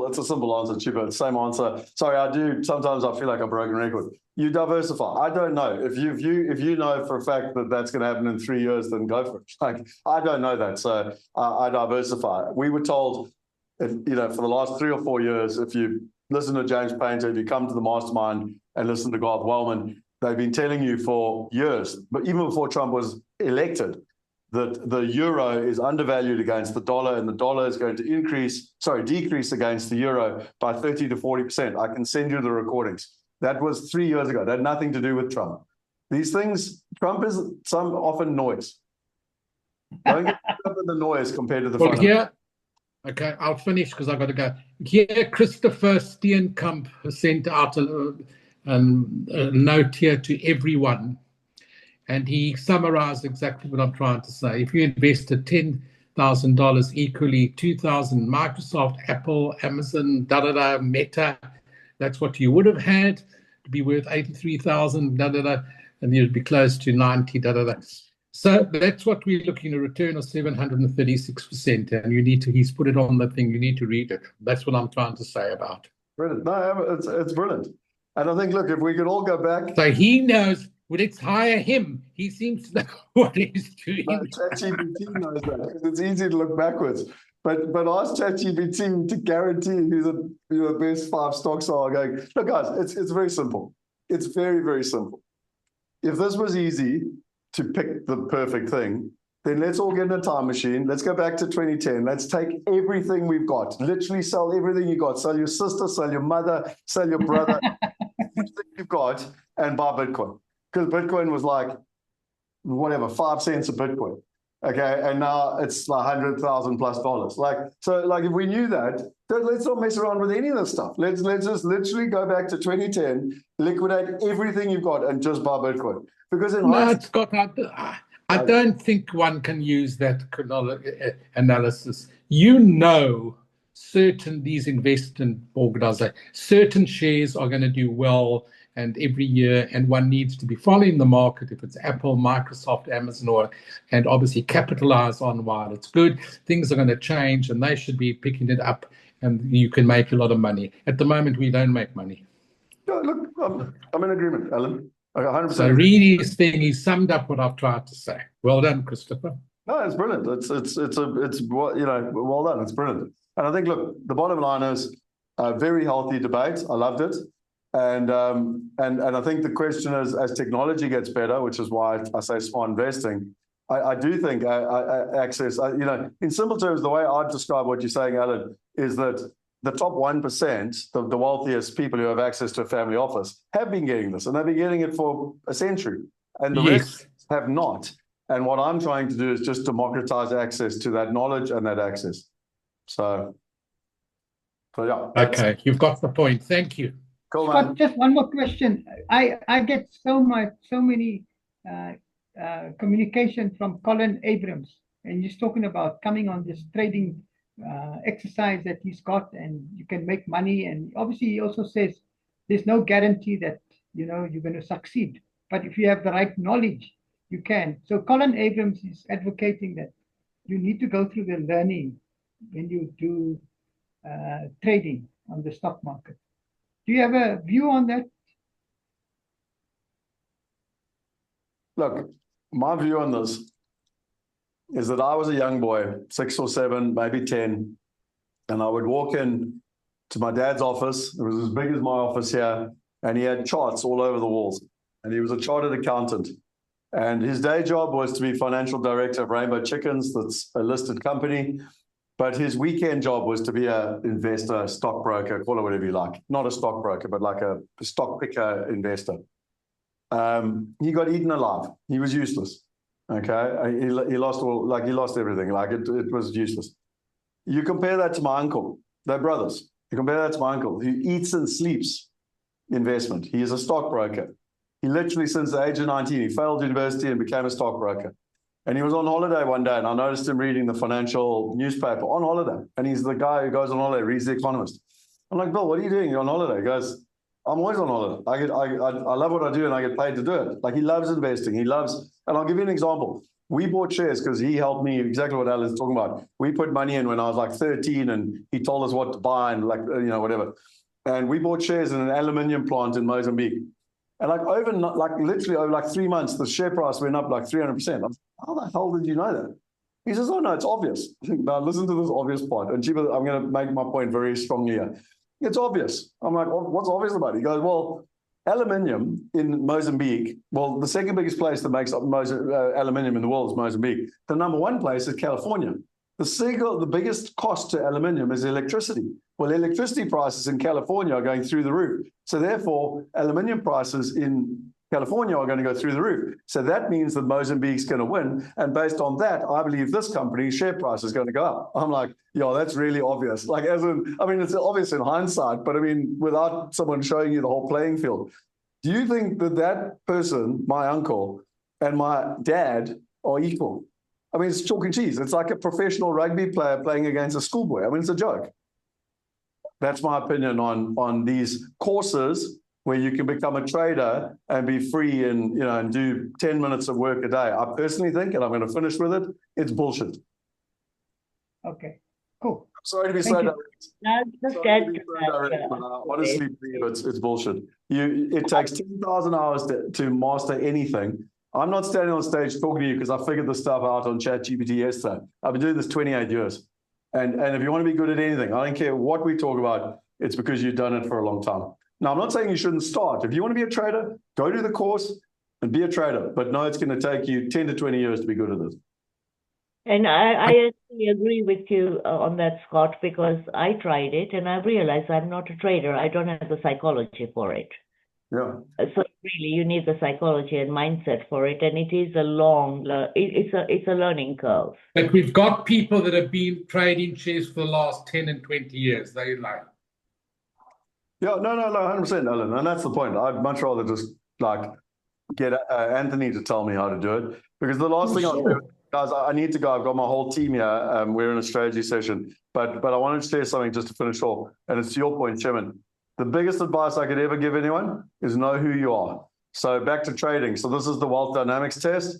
it's a simple answer, Chiba. Same answer. Sorry, sometimes I feel like a broken record. You diversify. I don't know. If you know for a fact that that's going to happen in 3 years, then go for it. Like, I don't know that. So I diversify. We were told, for the last 3 or 4 years, if you listen to James Painter, if you come to the Mastermind and listen to Garth Wellman, they've been telling you for years, but even before Trump was elected, that the euro is undervalued against the dollar, and the dollar is going to decrease against the euro by 30 to 40%. I can send you the recordings. That was 3 years ago. That had nothing to do with Trump. These things, Trump is often noise. Don't get up in the noise compared to the fun. Here, okay, I'll finish because I've got to go. Here, Christopher Steenkamp has sent out a note here to everyone. And he summarized exactly what I'm trying to say. If you invested $10,000 equally, 2,000 Microsoft, Apple, Amazon, Meta, that's what you would have had to be worth 83,000, and you'd be close to 90, So that's what we're looking at, a return of 736%. And he's put it on the thing, you need to read it. That's what I'm trying to say about it. Brilliant. No, it's brilliant. And I think, look, if we could all go back. So he knows. Well, let's hire him. He seems to know what he's doing. No, ChatGPT knows that because it's easy to look backwards. But ask ChatGPT to guarantee who the best 5 stocks are going. Look, guys, it's very simple. It's very, very simple. If this was easy to pick the perfect thing, then let's all get in a time machine. Let's go back to 2010. Let's take everything we've got. Literally sell everything you got. Sell your sister, sell your mother, sell your brother, everything you've got, and buy Bitcoin. Because Bitcoin was like, whatever, 5 cents a Bitcoin. Okay, and now it's like $100,000 plus. Like, so like if we knew that, then let's not mess around with any of this stuff. Let's just literally go back to 2010, liquidate everything you've got, and just buy Bitcoin. Because in No, hindsight, Scott, I don't think one can use that analysis. You know, these investment organizations, certain shares are going to do well, and every year, and one needs to be following the market. If it's Apple, Microsoft, Amazon, and obviously capitalize on while it's good, things are going to change, and they should be picking it up, and you can make a lot of money. At the moment, we don't make money. no, look, I'm in agreement, Alan. 100%. So Reedy's thing, he summed up what I've tried to say. Well done, Christopher. No, it's brilliant. It's well done. It's brilliant. And I think, look, the bottom line is a very healthy debate. I loved it. And I think the question is, as technology gets better, which is why I say smart investing, I do think access, in simple terms, the way I'd describe what you're saying, Alan, is that the top 1%, the wealthiest people who have access to a family office, have been getting this, and they've been getting it for a century, and the rest have not. And what I'm trying to do is just democratize access to that knowledge and that access. So yeah. Okay, you've got the point. Thank you. Cool, Scott, man. just one more question. I get so many communication from Colin Abrams, and he's talking about coming on this trading exercise that he's got, and you can make money. And obviously, he also says there's no guarantee that you're going to succeed, but if you have the right knowledge, you can. So Colin Abrams is advocating that you need to go through the learning when you do trading on the stock market. Do you have a view on that? Look, my view on this is that I was a young boy, 6 or 7, maybe 10, and I would walk in to my dad's office. It was as big as my office here, and he had charts all over the walls, and he was a chartered accountant. And his day job was to be financial director of Rainbow Chickens, that's a listed company. But his weekend job was to be an investor, stockbroker, call it whatever you like. Not a stockbroker, but like a stock picker investor. He got eaten alive. He was useless. Okay, he lost everything. Like it was useless. You compare that to my uncle. They're brothers. You compare that to my uncle, who eats and sleeps investment. He is a stockbroker. He literally, since the age of 19, he failed university and became a stockbroker. And he was on holiday one day, and I noticed him reading the financial newspaper on holiday. And he's the guy who goes on holiday, reads The Economist. I'm like, Bill, what are you doing? You're on holiday. He goes, I'm always on holiday. I love what I do, and I get paid to do it. Like, he loves investing. He loves, and I'll give you an example. We bought shares because he helped me, exactly what Alan's talking about. We put money in when I was like 13, and he told us what to buy and whatever. And we bought shares in an aluminium plant in Mozambique. And literally over 3 months, the share price went up like 300%. I'm like, how the hell did you know that? He says, oh no, it's obvious. Now listen to this obvious part. And Chiba, I'm going to make my point very strongly here. It's obvious. I'm like, well, what's obvious about it? He goes, well, aluminium in Mozambique, well, the second biggest place that makes aluminium in the world is Mozambique. The number one place is California. The biggest cost to aluminium is electricity. Well, electricity prices in California are going through the roof. So therefore, aluminium prices in California are going to go through the roof. So that means that Mozambique's going to win. And based on that, I believe this company's share price is going to go up. I'm like, yo, that's really obvious. Like, it's obvious in hindsight, but I mean, without someone showing you the whole playing field. Do you think that person, my uncle, and my dad are equal? I mean, it's chalk and cheese. It's like a professional rugby player playing against a schoolboy. I mean, it's a joke. That's my opinion on these courses where you can become a trader and be free and do 10 minutes of work a day. I personally think, and I'm going to finish with it, it's bullshit. Okay, cool. Sorry to be so direct. But Honestly, it's bullshit. It takes 10,000 hours to master anything. I'm not standing on stage talking to you because I figured this stuff out on ChatGPT yesterday. I've been doing this 28 years. And if you want to be good at anything, I don't care what we talk about, it's because you've done it for a long time. Now, I'm not saying you shouldn't start. If you want to be a trader, go do the course and be a trader. But no, it's going to take you 10 to 20 years to be good at this. And I actually agree with you on that, Scott, because I tried it and I realized I'm not a trader. I don't have the psychology for it. Yeah. So really, you need the psychology and mindset for it, and it is a it's a learning curve. But we've got people that have been trading shares for the last 10 and 20 years. They like. Yeah, no, 100%, Alan. And that's the point. I'd much rather just like get Anthony to tell me how to do it, because the last thing I'll do, guys, I need to go. I've got my whole team here. We're in a strategy session, but I wanted to share something just to finish off. And it's to your point, Chairman. The biggest advice I could ever give anyone is know who you are. So back to trading. So this is the wealth dynamics test,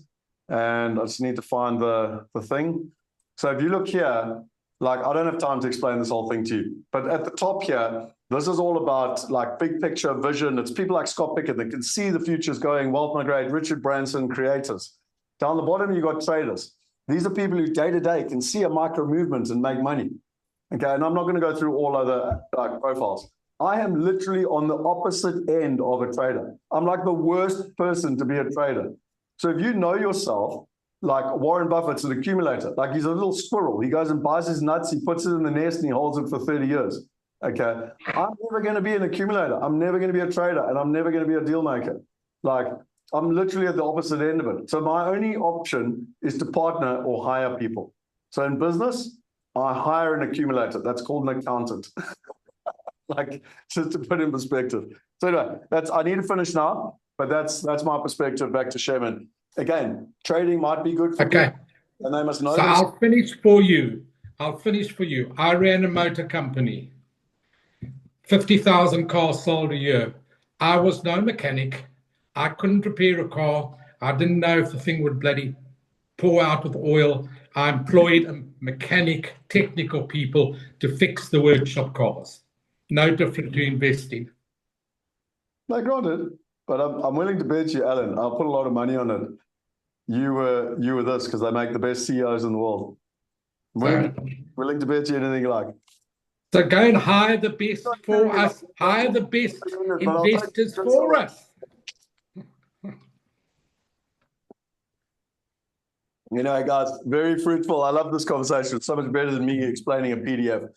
and I just need to find the thing. So if you look here, like, I don't have time to explain this whole thing to you, but at the top here, this is all about like big picture vision. It's people like Scott Pickett that can see the futures going, Wealth Migrate, Richard Branson, creators. Down the bottom, you got traders. These are people who day to day can see a micro movement and make money. Okay, and I'm not going to go through all other profiles. I am literally on the opposite end of a trader. I'm like the worst person to be a trader. So if you know yourself, like Warren Buffett's an accumulator, like he's a little squirrel. He goes and buys his nuts, he puts it in the nest, and he holds it for 30 years. Okay, I'm never going to be an accumulator. I'm never going to be a trader, and I'm never going to be a deal maker. Like, I'm literally at the opposite end of it. So my only option is to partner or hire people. So in business, I hire an accumulator. That's called an accountant. Like, just to put in perspective. So anyway, I need to finish now, but that's my perspective. Back to Shaman. Again, trading might be good for people, and they must know. So I'll finish for you. I ran a motor company. 50,000 cars sold a year. I was no mechanic. I couldn't repair a car. I didn't know if the thing would bloody pour out with oil. I employed a mechanic, technical people to fix the workshop cars. No different to investing. No, granted, but I'm willing to bet you, Alan, I'll put a lot of money on it. You were this, because they make the best CEOs in the world. Willing to bet you anything you like. So go and hire the best for us. Hire the best investors for us. You know, guys, very fruitful. I love this conversation. It's so much better than me explaining a PDF.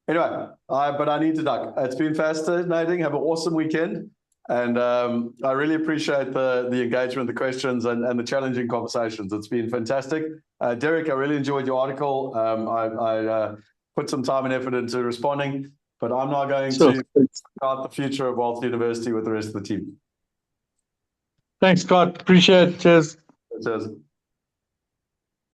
Anyway, but I need to duck. It's been fascinating. Have an awesome weekend. And I really appreciate the engagement, the questions, and the challenging conversations. It's been fantastic. Derek, I really enjoyed your article. I put some time and effort into responding, but I'm now going to start the future of Wealth University with the rest of the team. Thanks, Scott. Appreciate it. Cheers. Cheers.